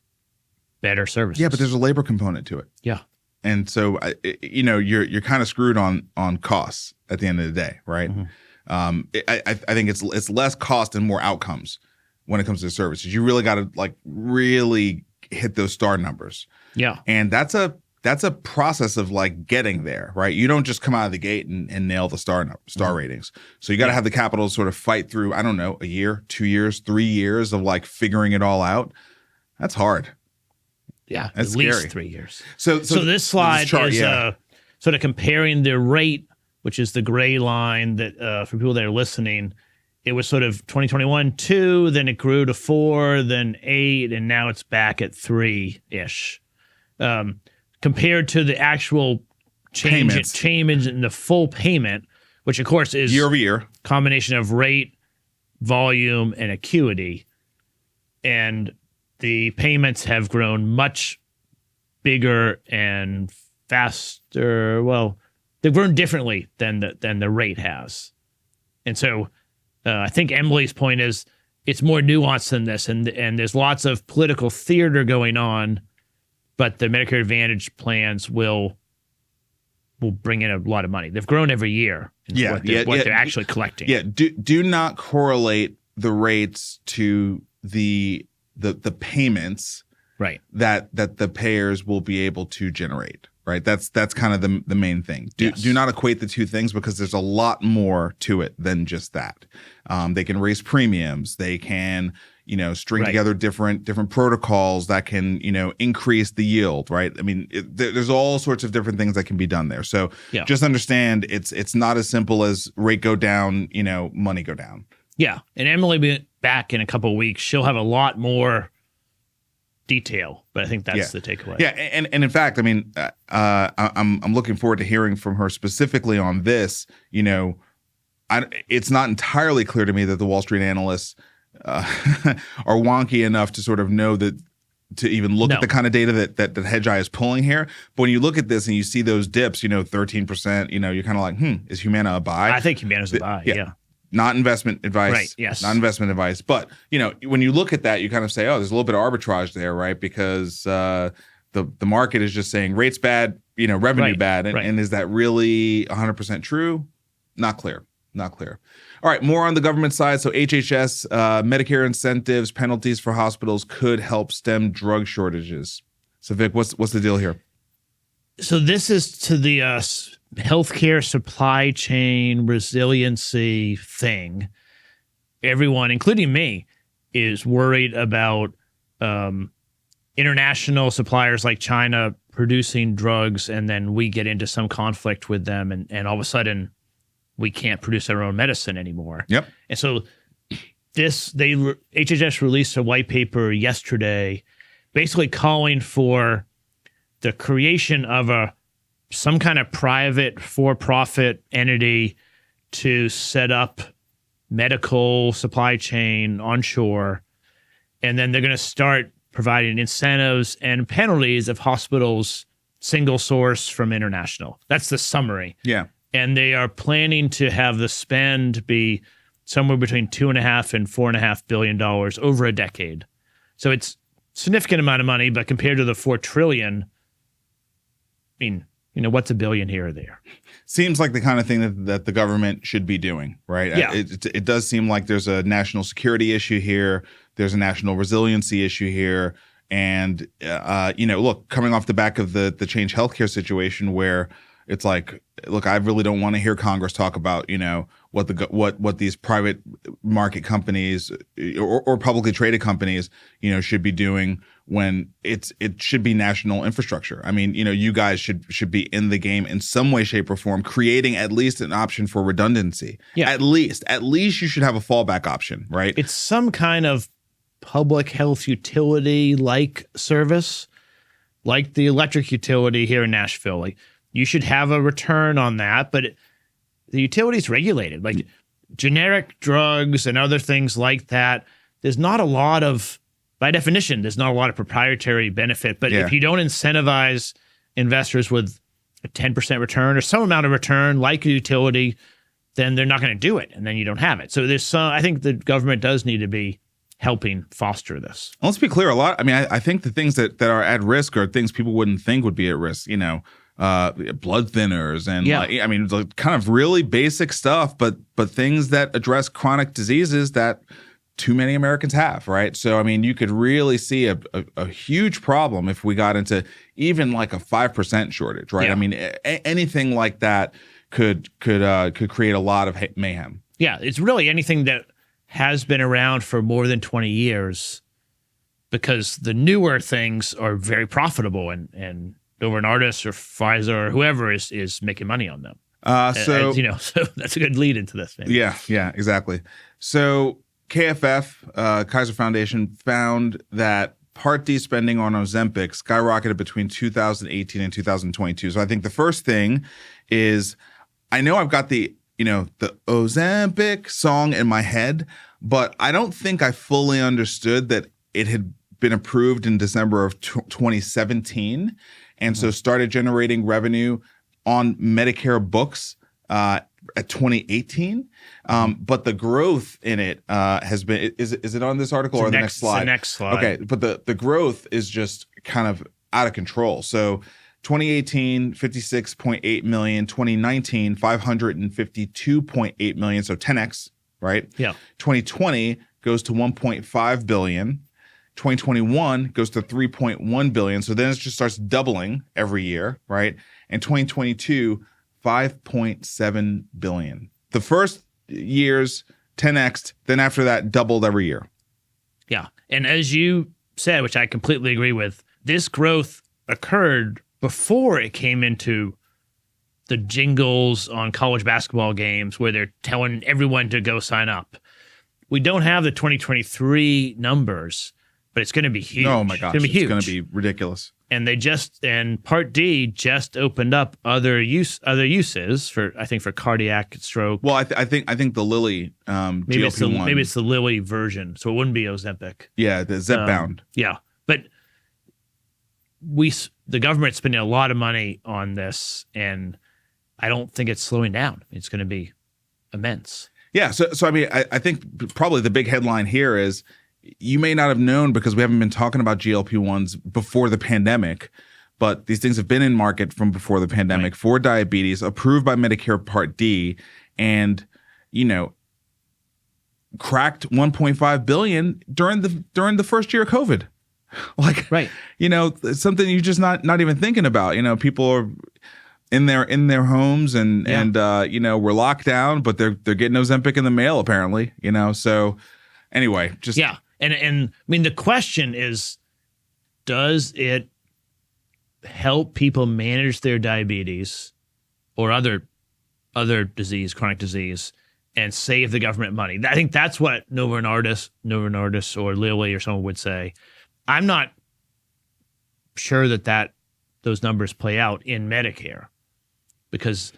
services. Yeah, but there's a labor component to it. Yeah. And so you're kind of screwed on costs at the end of the day, right? Mm-hmm. I think it's less cost and more outcomes when it comes to services. You really got to really hit those star numbers. Yeah. And that's a process of getting there, right? You don't just come out of the gate and nail the star ratings. So you got to have the capital to sort of fight through, I don't know, a year, 2 years, 3 years of figuring it all out. That's hard. Yeah. That's at least scary. 3 years. So this slide is sort of comparing the rate, which is the gray line that for people that are listening, it was sort of 2021, 2, then it grew to 4, then 8, and now it's back at 3-ish. Compared to the actual change in the full payment, which of course is year over year, combination of rate, volume, and acuity. And the payments have grown much bigger and faster. Well, they've grown differently than the rate has. And so I think Emily's point is it's more nuanced than this, and there's lots of political theater going on, but the Medicare Advantage plans will bring in a lot of money. They've grown every year in what they're actually collecting. Yeah, do not correlate the rates to the payments that the payers will be able to generate. Right, that's kind of the main thing. Do not equate the two things, because there's a lot more to it than just that. They can raise premiums. They can string together different protocols that can increase the yield. Right. I mean, there's all sorts of different things that can be done there. So just understand it's not as simple as rate go down, money go down. Yeah, and Emily will be back in a couple of weeks. She'll have a lot more detail, but I think that's the takeaway. Yeah, and in fact, I mean, I'm looking forward to hearing from her specifically on this. It's not entirely clear to me that the Wall Street analysts are wonky enough to sort of know that, to even look at the kind of data that HedgeEye is pulling here. But when you look at this and you see those dips, 13%, you're kind of like, is Humana a buy? I think Humana's a buy. Yeah. Not investment advice. Right, yes. Not investment advice. But, when you look at that, you kind of say, oh, there's a little bit of arbitrage there, right? Because the market is just saying rates bad, revenue bad. And is that really 100% true? Not clear. All right, more on the government side. So HHS, Medicare incentives, penalties for hospitals could help stem drug shortages. So Vic, what's the deal here? So this is to the healthcare supply chain resiliency thing. Everyone, including me, is worried about international suppliers like China producing drugs, and then we get into some conflict with them, and all of a sudden we can't produce our own medicine anymore. Yep. And so HHS released a white paper yesterday basically calling for the creation of some kind of private for-profit entity to set up medical supply chain onshore And then they're going to start providing incentives and penalties if hospitals single source from international. That's the summary. Yeah. And they are planning to have the spend be somewhere between $2.5 and $4.5 billion over a decade. So it's a significant amount of money, but compared to the $4 trillion, I mean, what's a billion here or there? Seems like the kind of thing that the government should be doing, right? Yeah. It does seem like there's a national security issue here. There's a national resiliency issue here. And, look, coming off the back of the Change Healthcare situation where it's like, look, I really don't want to hear Congress talk about, what these private market companies or publicly traded companies, should be doing when it should be national infrastructure. I mean, you guys should be in the game in some way, shape, or form, creating at least an option for redundancy. Yeah. At least you should have a fallback option, right? It's some kind of public health utility like service, like the electric utility here in Nashville. Like, you should have a return on that, but the utility is regulated. Like generic drugs and other things like that, there's not a lot of, by definition, there's not a lot of proprietary benefit. But if you don't incentivize investors with a 10% return or some amount of return, like a utility, then they're not going to do it, and then you don't have it. So I think the government does need to be helping foster this. Well, let's be clear. I think the things that are at risk are things people wouldn't think would be at risk. Blood thinners and kind of really basic stuff, but things that address chronic diseases that too many Americans have, right? So, you could really see a huge problem if we got into even like a 5% shortage, right? Yeah. Anything like that could create a lot of mayhem. Yeah, it's really anything that has been around for more than 20 years, because the newer things are very profitable and over an artist or Pfizer or whoever is making money on them. So that's a good lead into this. Maybe. Yeah, exactly. So KFF, Kaiser Foundation, found that Part D spending on Ozempic skyrocketed between 2018 and 2022. So I think the first thing is, I know I've got the Ozempic song in my head, but I don't think I fully understood that it had been approved in December of 2017. And so started generating revenue on Medicare books at 2018. But the growth in it has been, is it on this article or the next slide? The next slide. Okay, but the growth is just kind of out of control. So 2018, 56.8 million, 2019, 552.8 million, so 10x, right? Yeah. 2020 goes to 1.5 billion. 2021 goes to 3.1 billion. So then it just starts doubling every year, right? And 2022, 5.7 billion. The first years, 10x, then after that, doubled every year. Yeah. And as you said, which I completely agree with, this growth occurred before it came into the jingles on college basketball games where they're telling everyone to go sign up. We don't have the 2023 numbers, but it's going to be huge. Oh my gosh, it's going to be ridiculous. And Part D just opened up other uses for, I think, for cardiac stroke. Well, I think the Lilly GLP-1. Maybe it's the Lilly version, so it wouldn't be Ozempic. Yeah, the Zepbound. Yeah, but the government's spending a lot of money on this, and I don't think it's slowing down. It's going to be immense. Yeah, so I think probably the big headline here is, you may not have known because we haven't been talking about GLP-1s before the pandemic, but these things have been in market from before the pandemic for diabetes, approved by Medicare Part D, and cracked 1.5 billion during the first year of COVID. Something you're just not even thinking about. People are in their homes and we're locked down, but they're getting Ozempic in the mail apparently. So anyway, just And I mean, the question is, does it help people manage their diabetes or other disease, chronic disease, and save the government money? I think that's what Novo Nordisk or Lilly or someone would say. I'm not sure that those numbers play out in Medicare because,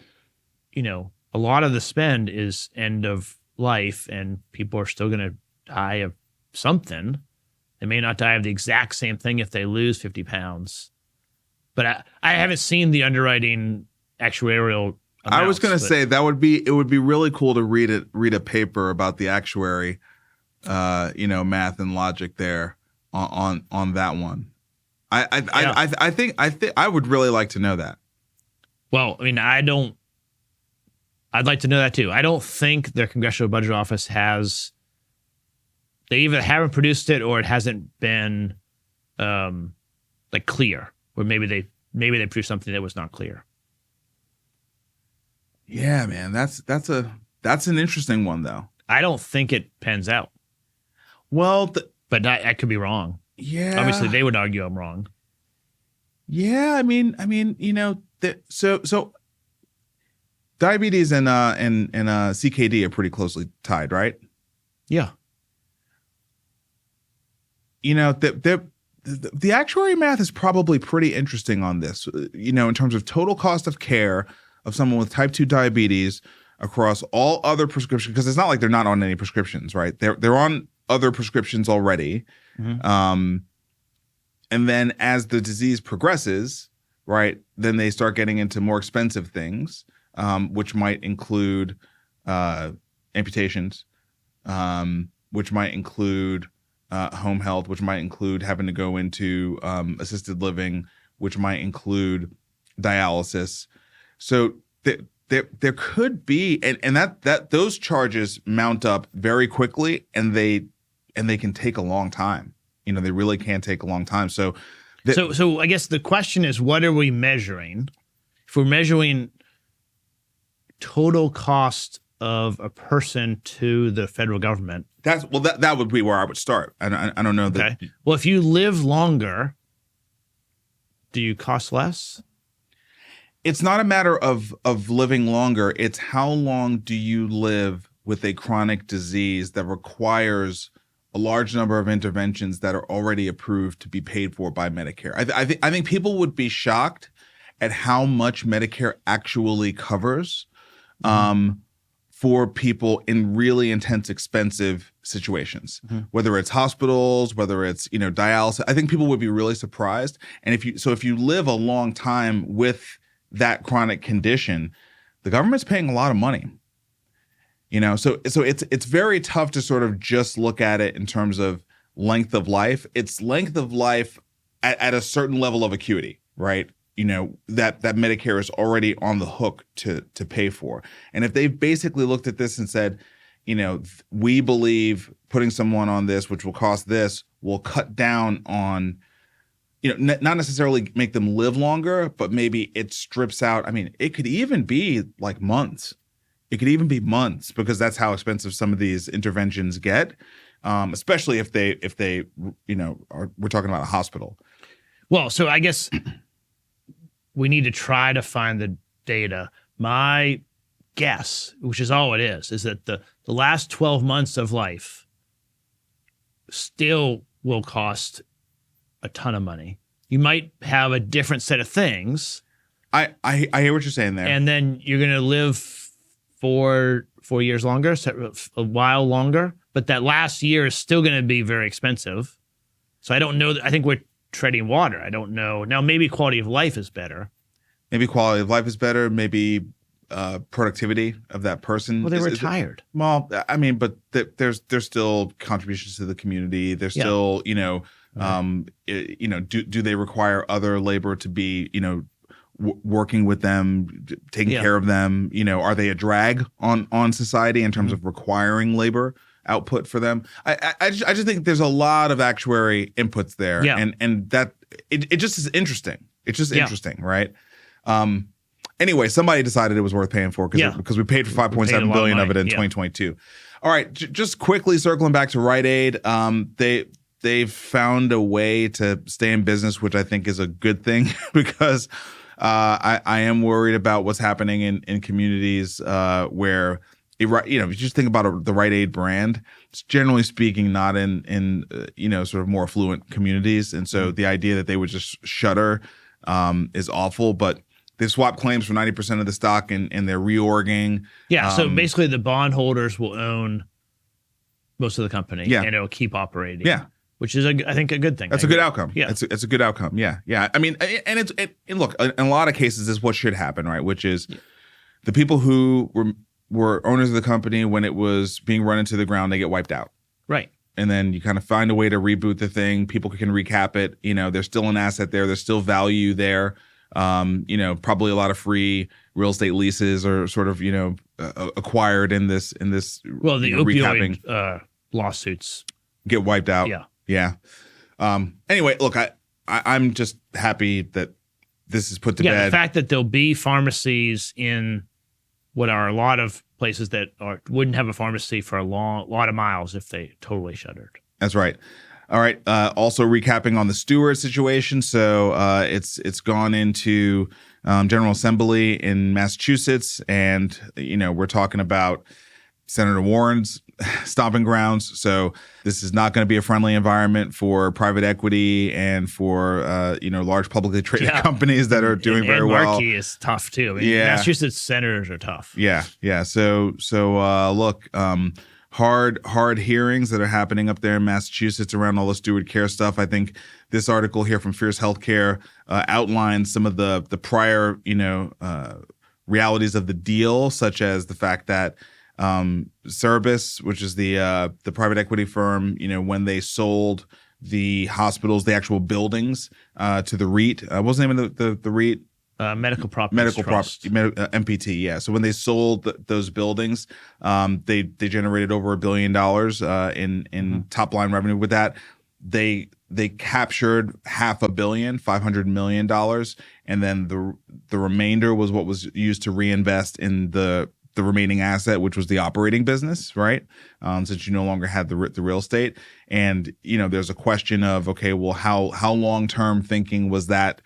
a lot of the spend is end of life and people are still going to die of something. They may not die of the exact same thing if they lose 50 pounds. But I haven't seen the underwriting actuarial amounts. I was going to say it would be really cool to read a paper about the actuary, math and logic there on that one. I think I would really like to know that. Well, I mean, I'd like to know that too. I don't think their Congressional Budget Office has. They either haven't produced it or it hasn't been, clear. Or maybe they produced something that was not clear. Yeah, man, that's an interesting one though. I don't think it pans out. Well, but I could be wrong. Yeah, obviously they would argue I'm wrong. Yeah, I mean, so diabetes and CKD are pretty closely tied, right? Yeah. The actuary math is probably pretty interesting on this, in terms of total cost of care of someone with type 2 diabetes across all other prescriptions, because it's not like they're not on any prescriptions, right? They're on other prescriptions already. Mm-hmm. And then as the disease progresses, right, then they start getting into more expensive things, which might include amputations, which might include home health, which might include having to go into assisted living, which might include dialysis. So there could be, and that those charges mount up very quickly, and they can take a long time. They really can take a long time. So I guess the question is, what are we measuring? If we're measuring total cost of a person to the federal government, that would be where I would start. I don't know that. Okay. Well, if you live longer, do you cost less? It's not a matter of living longer. It's how long do you live with a chronic disease that requires a large number of interventions that are already approved to be paid for by Medicare. I think people would be shocked at how much Medicare actually covers for people in really intense, expensive situations, whether it's hospitals, whether it's dialysis. I think people would be really surprised. And if you live a long time with that chronic condition, the government's paying a lot of money. So it's very tough to sort of just look at it in terms of length of life. It's length of life at a certain level of acuity, right? That Medicare is already on the hook to pay for. And if they've basically looked at this and said, we believe putting someone on this, which will cost this, will cut down on, not necessarily make them live longer, but maybe it strips out. I mean, it could even be like months. It could even be months, because that's how expensive some of these interventions get, especially if they we're talking about a hospital. Well, so I guess we need to try to find the data. My guess, which is all it is that the last 12 months of life still will cost a ton of money. You might have a different set of things. I hear what you're saying there. And then you're going to live 4 years longer, so a while longer, but that last year is still going to be very expensive. So I don't know. I think we're treading water. I don't know. Now, maybe quality of life is better. Maybe quality of life is better. Maybe productivity of that person. Well, they were retired. Well, I mean, but there's still contributions to the community. There's still, do they require other labor to be, working with them, taking care of them? Are they a drag on society in terms of requiring labor output for them? I just think there's a lot of actuary inputs there, and that it just is interesting. It's just interesting, right? Anyway, somebody decided it was worth paying for because we paid for $5.7 billion of it in 2022. All right, just quickly circling back to Rite Aid, they've found a way to stay in business, which I think is a good thing because I am worried about what's happening in communities where if you just think about the Rite Aid brand, it's generally speaking not in sort of more affluent communities, and so the idea that they would just shutter is awful. But they've swapped claims for 90% of the stock, and they're reorging. Yeah, so basically the bondholders will own most of the company, and it'll keep operating. Yeah. which is I think a good thing. That's a good outcome. Yeah, it's a good outcome. Yeah. I mean, and look, in a lot of cases, is what should happen, right? Which is the people who were owners of the company when it was being run into the ground, they get wiped out. Right. And then you kind of find a way to reboot the thing. People can recap it. There's still an asset there. There's still value there. Probably a lot of free real estate leases are sort of, acquired in this. Well, the opioid lawsuits get wiped out. Yeah. Anyway, look, I'm just happy that this is put to bed. Yeah, the fact that there'll be pharmacies in what are a lot of places that wouldn't have a pharmacy for a lot of miles if they totally shuttered. That's right. All right. Also recapping on the Stewart situation. So it's gone into General Assembly in Massachusetts, and we're talking about Senator Warren's stomping grounds. So this is not going to be a friendly environment for private equity and for large publicly traded companies that are doing very well. Markey is tough too. I mean, Massachusetts senators are tough. Yeah. So look, hard hearings that are happening up there in Massachusetts around all the Steward Care stuff. I think this article here from Fierce Healthcare outlines some of the prior realities of the deal, such as the fact that Cerebus, which is the private equity firm, when they sold the hospitals, the actual buildings to the Rite. What was the name of the Rite? Medical Properties Trust. MPT, yeah. So when they sold those buildings, they generated over $1 billion in top line revenue. With that, they captured $500 million, and then the remainder was what was used to reinvest in the remaining asset, which was the operating business, right? Since you no longer had the real estate. And, there's a question of, okay, well, how long-term thinking was that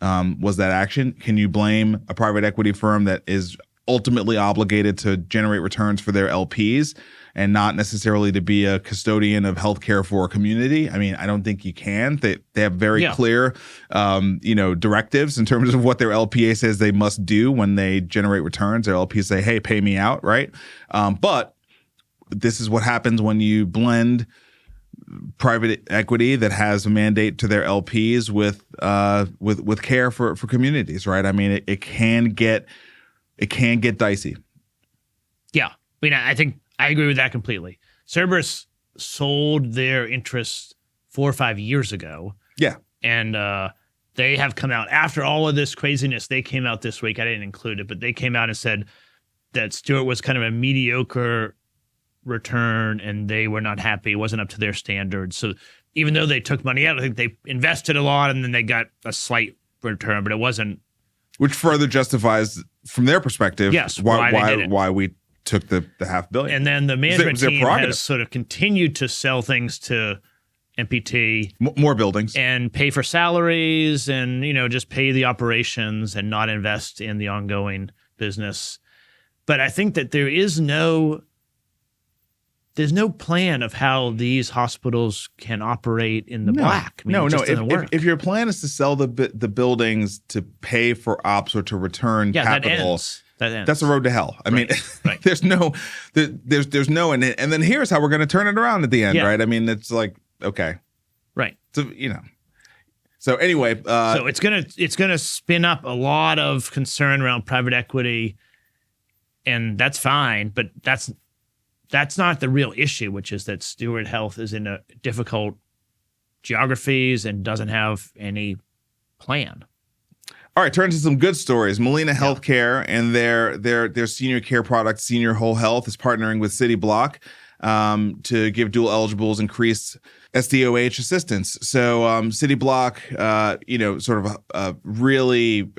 action? Can you blame a private equity firm that is ultimately obligated to generate returns for their LPs and not necessarily to be a custodian of healthcare for a community? I mean, I don't think you can. They have very clear, directives in terms of what their LPA says they must do when they generate returns. Their LPs say, hey, pay me out, right? But this is what happens when you blend private equity that has a mandate to their LPs with care for communities, right? I mean, it can get dicey. Yeah, I mean, I think I agree with that completely. Cerberus sold their interests 4 or 5 years ago. Yeah, and they have come out after all of this craziness. They came out this week. I didn't include it, but they came out and said that Stewart was kind of a mediocre return and they were not happy. It wasn't up to their standards. So even though they took money out, I think they invested a lot and then they got a slight return, but it wasn't. Which further justifies, from their perspective, why we took the $500 million. And then the management team has sort of continued to sell things to MPT. More buildings. And pay for salaries and, just pay the operations and not invest in the ongoing business. But I think that there's no plan of how these hospitals can operate in the black. I mean, it just doesn't work. If your plan is to sell the buildings to pay for ops or to return capital, that ends. That's a road to hell. I mean, right. there's no, and then here's how we're going to turn it around at the end, right? I mean, it's like, okay, right. So So anyway, so it's gonna spin up a lot of concern around private equity, and that's fine, but that's not the real issue, which is that Steward Health is in a difficult geographies and doesn't have any plan. All right, turn to some good stories. Molina Healthcare and their senior care product, Senior Whole Health, is partnering with Cityblock to give dual eligibles increased SDOH assistance. So Cityblock, sort of a really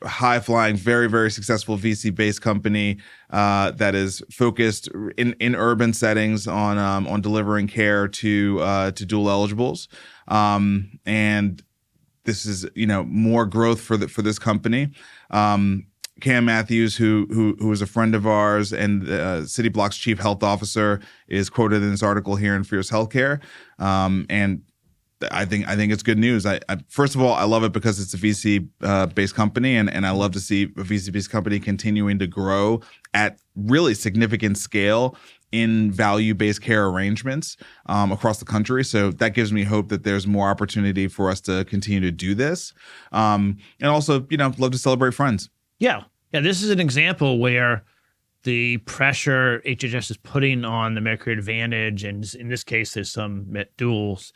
high-flying, very, very successful VC-based company that is focused in urban settings on delivering care to dual eligibles, and this is more growth for this company. Cam Matthews, who is a friend of ours and Cityblock's chief health officer, is quoted in this article here in Fierce Healthcare, and I think it's good news. I first of all, I love it because it's a VC based company, and I love to see a VC based company continuing to grow at really significant scale in value-based care arrangements across the country. So that gives me hope that there's more opportunity for us to continue to do this. And also, love to celebrate friends. Yeah. Yeah. This is an example where the pressure HHS is putting on the Medicare Advantage, and in this case, there's some Met duals,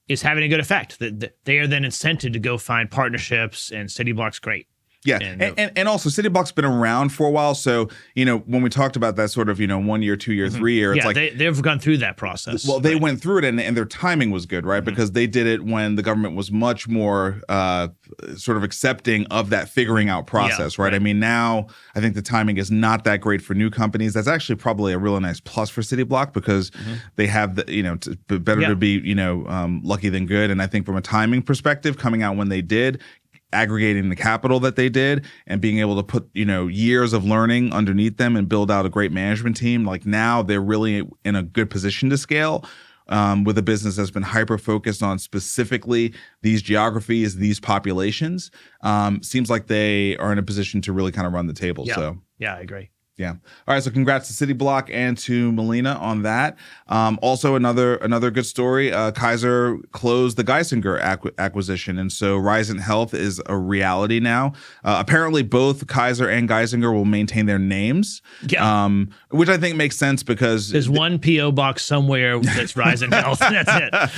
is having a good effect. That they are then incented to go find partnerships, and Cityblock's great. Yeah, and also Cityblock's been around for a while. So, when we talked about that sort of, 1 year, 2 year, 3 year, it's they've gone through that process. Well, they went through it, and their timing was good, right? Because they did it when the government was much more sort of accepting of that figuring out process, right? I mean, now I think the timing is not that great for new companies. That's actually probably a really nice plus for Cityblock because they have the, better to be, lucky than good. And I think from a timing perspective, coming out when they did, aggregating the capital that they did and being able to put, years of learning underneath them and build out a great management team. Like now they're really in a good position to scale with a business that's been hyper-focused on specifically these geographies, these populations. Seems like they are in a position to really kind of run the table. Yeah. So yeah, I agree. Yeah. All right. So congrats to Cityblock and to Molina on that. Also, another good story. Kaiser closed the Geisinger acquisition, and so Risant Health is a reality now. Apparently, both Kaiser and Geisinger will maintain their names. Yeah. Which I think makes sense because there's one PO box somewhere that's Risant Health, and that's it.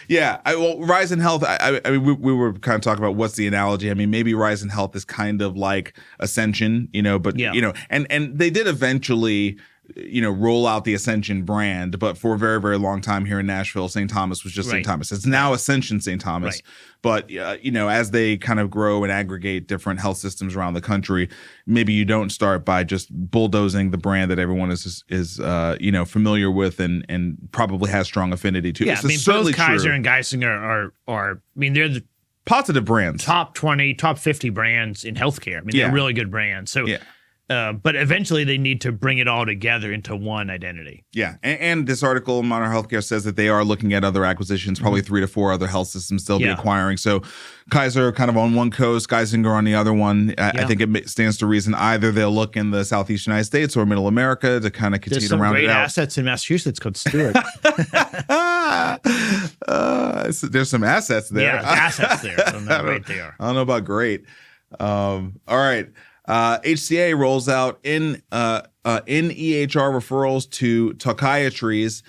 Yeah. Risant Health. I mean, we were kind of talking about what's the analogy. I mean, maybe Risant Health is kind of like Ascension, but and they did eventually, roll out the Ascension brand, but for a very, very long time here in Nashville, St. Thomas was just St. Thomas. It's now Ascension St. Thomas. Right. But, as they kind of grow and aggregate different health systems around the country, maybe you don't start by just bulldozing the brand that everyone is familiar with and probably has strong affinity to. Yeah, both Kaiser and Geisinger are they're the positive brands. Top 20, top 50 brands in healthcare. They're really good brands. So but eventually they need to bring it all together into one identity. Yeah. And this article in Modern Healthcare says that they are looking at other acquisitions, probably 3 to 4 other health systems they'll be acquiring. So Kaiser kind of on one coast, Geisinger on the other one. I think it stands to reason either they'll look in the Southeast United States or Middle America to kind of continue to round it out. There's some great assets in Massachusetts called Stewart. There's some assets there. Yeah, assets there. I don't know how great they are. I don't know about great. All right. HCA rolls out in-EHR referrals to psychiatrists,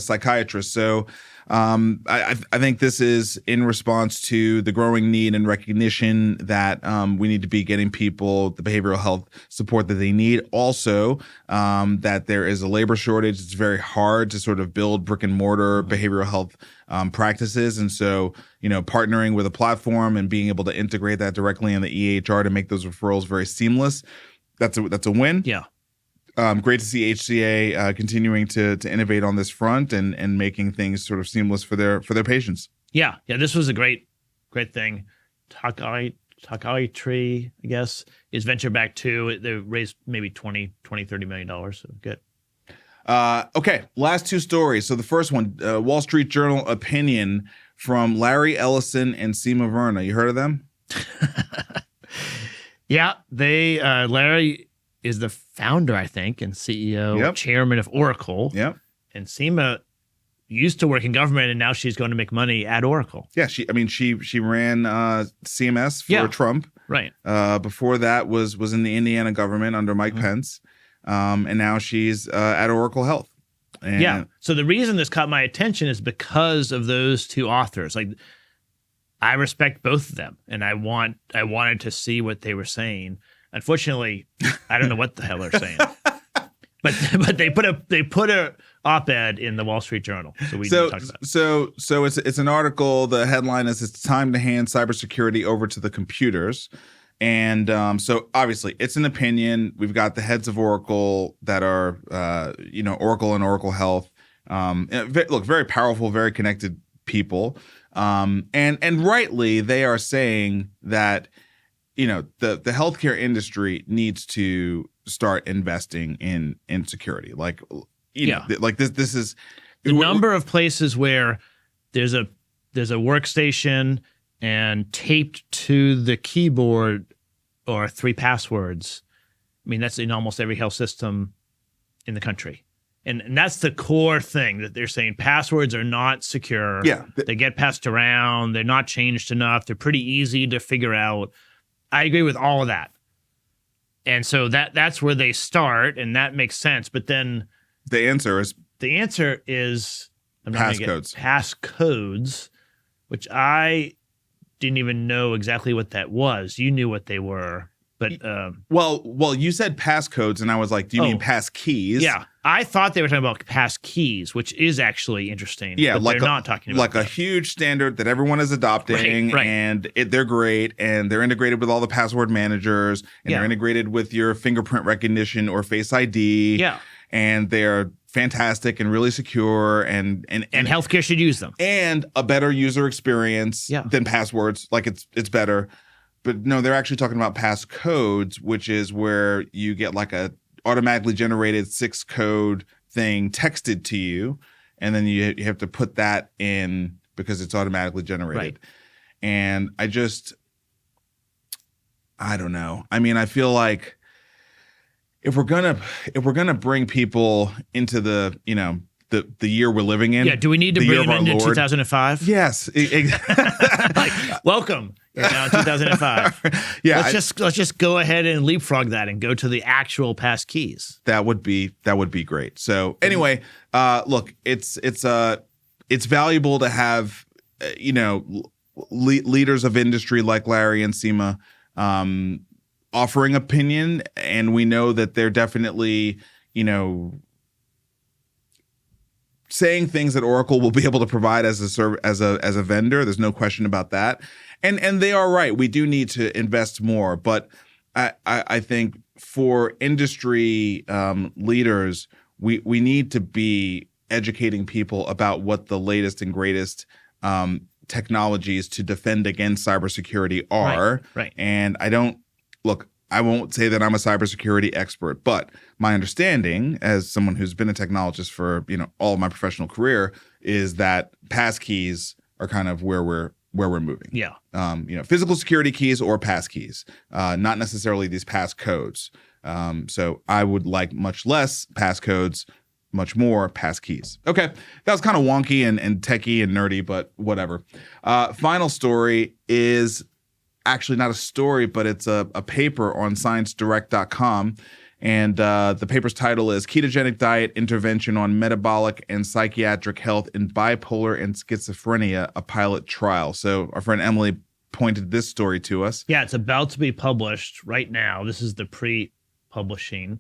psychiatrists. So I think this is in response to the growing need and recognition that we need to be getting people the behavioral health support that they need. Also, that there is a labor shortage. It's very hard to sort of build brick and mortar behavioral health practices. And so, partnering with a platform and being able to integrate that directly in the EHR to make those referrals very seamless, that's a win. Yeah. Great to see HCA continuing to innovate on this front and making things sort of seamless for their patients. Yeah. This was a great thing. Psychiatry, I guess, is venture backed too. They raised maybe $30 million. So good. Okay, last 2 stories. So the first one, Wall Street Journal opinion from Larry Ellison and Seema Verna. You heard of them? Yeah, Larry is the founder, I think, and CEO, chairman of Oracle. Yep. And Seema used to work in government, and now she's going to make money at Oracle. Yeah, she ran CMS for Trump. Right. Before that was in the Indiana government under Mike Pence. And now she's at Oracle Health. And so the reason this caught my attention is because of those 2 authors. Like, I respect both of them, and I wanted to see what they were saying. Unfortunately, I don't know what the hell they're saying. But they put a op-ed in the Wall Street Journal, so we can talk about it. So it's an article. The headline is "It's time to hand cybersecurity over to the computers." And so obviously it's an opinion. We've got the heads of Oracle that are, Oracle and Oracle Health. Look, very powerful, very connected people. And rightly, they are saying that, the healthcare industry needs to start investing in security. Like, like this is the number of places where there's a workstation and taped to the keyboard or 3 passwords. That's in almost every health system in the country. And that's the core thing that they're saying. Passwords are not secure. Yeah. They get passed around. They're not changed enough. They're pretty easy to figure out. I agree with all of that. And so that's where they start, and that makes sense. But then the answer is passcodes. Passcodes, which I didn't even know exactly what that was. You knew what they were. But well, you said passcodes, and I was like, "Do you mean pass keys?" Yeah, I thought they were talking about pass keys, which is actually interesting. Yeah, but they're not talking about a huge standard that everyone is adopting, right. and they're great, and they're integrated with all the password managers, and they're integrated with your fingerprint recognition or Face ID. Yeah, and they're fantastic and really secure, and healthcare should use them, and a better user experience than passwords. Like it's better. But no, they're actually talking about passcodes, which is where you get like a automatically generated 6-code thing texted to you, and then you have to put that in because it's automatically generated. Right. And I don't know. I mean, I feel like if we're gonna bring people into the the year we're living in. Yeah, do we need to bring them in 2005? Yes. Like, welcome. You're now in 2005. Yeah. Let's just go ahead and leapfrog that and go to the actual pass keys. That would be great. So anyway, look, it's valuable to have leaders of industry like Larry and Seema offering opinion, and we know that they're definitely saying things that Oracle will be able to provide as a vendor. There's no question about that. And they are right. We do need to invest more. But I think for industry leaders, we need to be educating people about what the latest and greatest technologies to defend against cybersecurity are. Right. And I won't say that I'm a cybersecurity expert, but my understanding as someone who's been a technologist for, all of my professional career is that passkeys are kind of where we're moving. Yeah. Physical security keys or passkeys, not necessarily these passcodes. So I would like much less passcodes, much more passkeys. Okay. That was kind of wonky and techie and nerdy, but whatever. Final story is actually not a story, but it's a paper on ScienceDirect.com. And the paper's title is Ketogenic Diet Intervention on Metabolic and Psychiatric Health in Bipolar and Schizophrenia, a Pilot Trial. So our friend Emily pointed this story to us. Yeah, it's about to be published right now. This is the pre-publishing.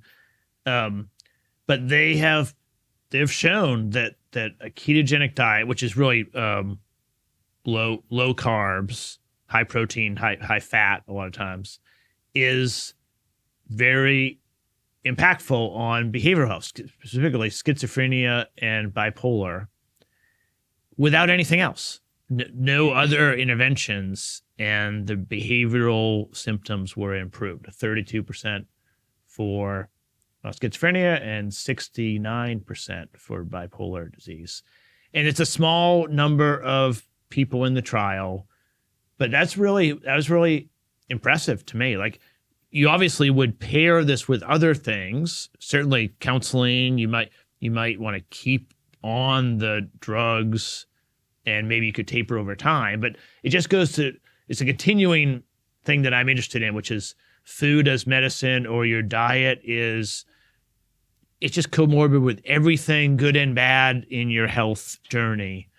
But they've shown that a ketogenic diet, which is really low carbs, high protein, high fat a lot of times, is very impactful on behavioral health, specifically schizophrenia and bipolar, without anything else. No other interventions, and the behavioral symptoms were improved. 32% for schizophrenia and 69% for bipolar disease. And it's a small number of people in the trial, but that was really impressive to me. Like, you obviously would pair this with other things, certainly counseling. You might want to keep on the drugs, and maybe you could taper over time. But it just goes to, it's a continuing thing that I'm interested in, which is food as medicine, or your diet it's just comorbid with everything good and bad in your health journey.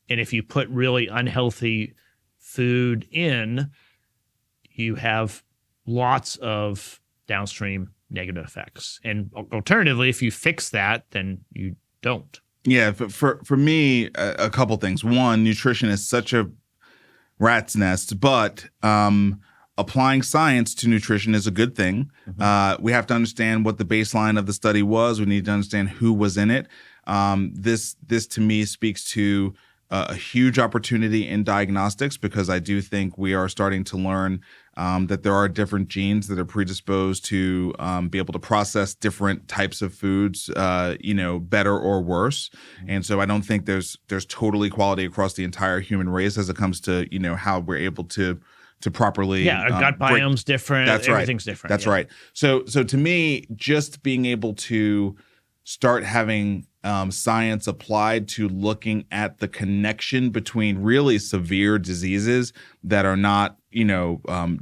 And if you put really unhealthy food in, you have lots of downstream negative effects. And alternatively, if you fix that, then you don't. Yeah, for me, a couple things. One, nutrition is such a rat's nest, but applying science to nutrition is a good thing. Mm-hmm. We have to understand what the baseline of the study was. We need to understand who was in it. This to me speaks to a huge opportunity in diagnostics, because I do think we are starting to learn that there are different genes that are predisposed to be able to process different types of foods, better or worse. And so I don't think there's total equality across the entire human race as it comes to, how we're able to properly. Yeah, our gut biome's different. That's Everything's right. different. That's right. So to me, just being able to start having science applied to looking at the connection between really severe diseases that are not,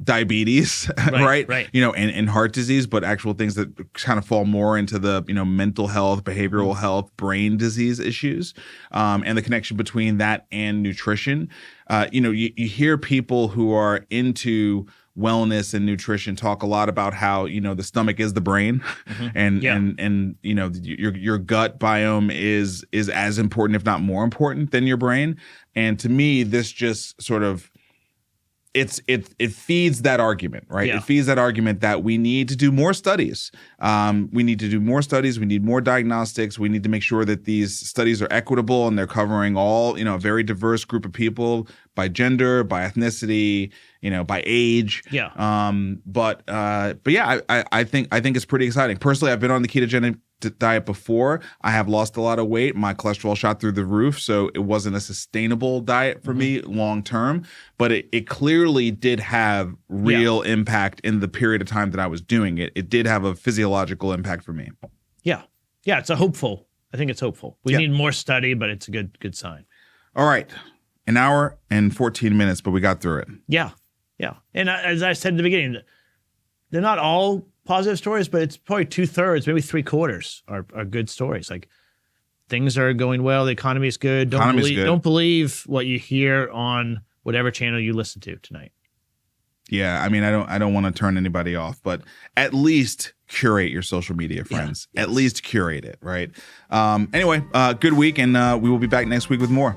diabetes, right? And heart disease, but actual things that kind of fall more into the, mental health, behavioral health, brain disease issues, and the connection between that and nutrition. You hear people who are into wellness and nutrition talk a lot about how the stomach is the brain, and your gut biome is as important, if not more important, than your brain. And to me, this just sort of it feeds that argument, right? It feeds that argument that we need to do more studies. We need to do more studies. We need more diagnostics. We need to make sure that these studies are equitable and they're covering all, a very diverse group of people by gender, by ethnicity, by age. But yeah, I think it's pretty exciting. Personally, I've been on the ketogenic diet before. I have lost a lot of weight. My cholesterol shot through the roof, so it wasn't a sustainable diet for me long term. But it clearly did have real impact in the period of time that I was doing it. It did have a physiological impact for me. Yeah, it's I think it's hopeful. We need more study, but it's a good sign. All right. An hour and 14 minutes, but we got through it. Yeah. And as I said at the beginning, they're not all positive stories, but it's probably 2/3, maybe 3/4 are good stories. Like things are going well, the economy is good. Don't believe what you hear on whatever channel you listen to tonight. Yeah, I mean, I don't want to turn anybody off, but at least curate your social media, friends. At least curate it, right? Anyway, good week, and we will be back next week with more.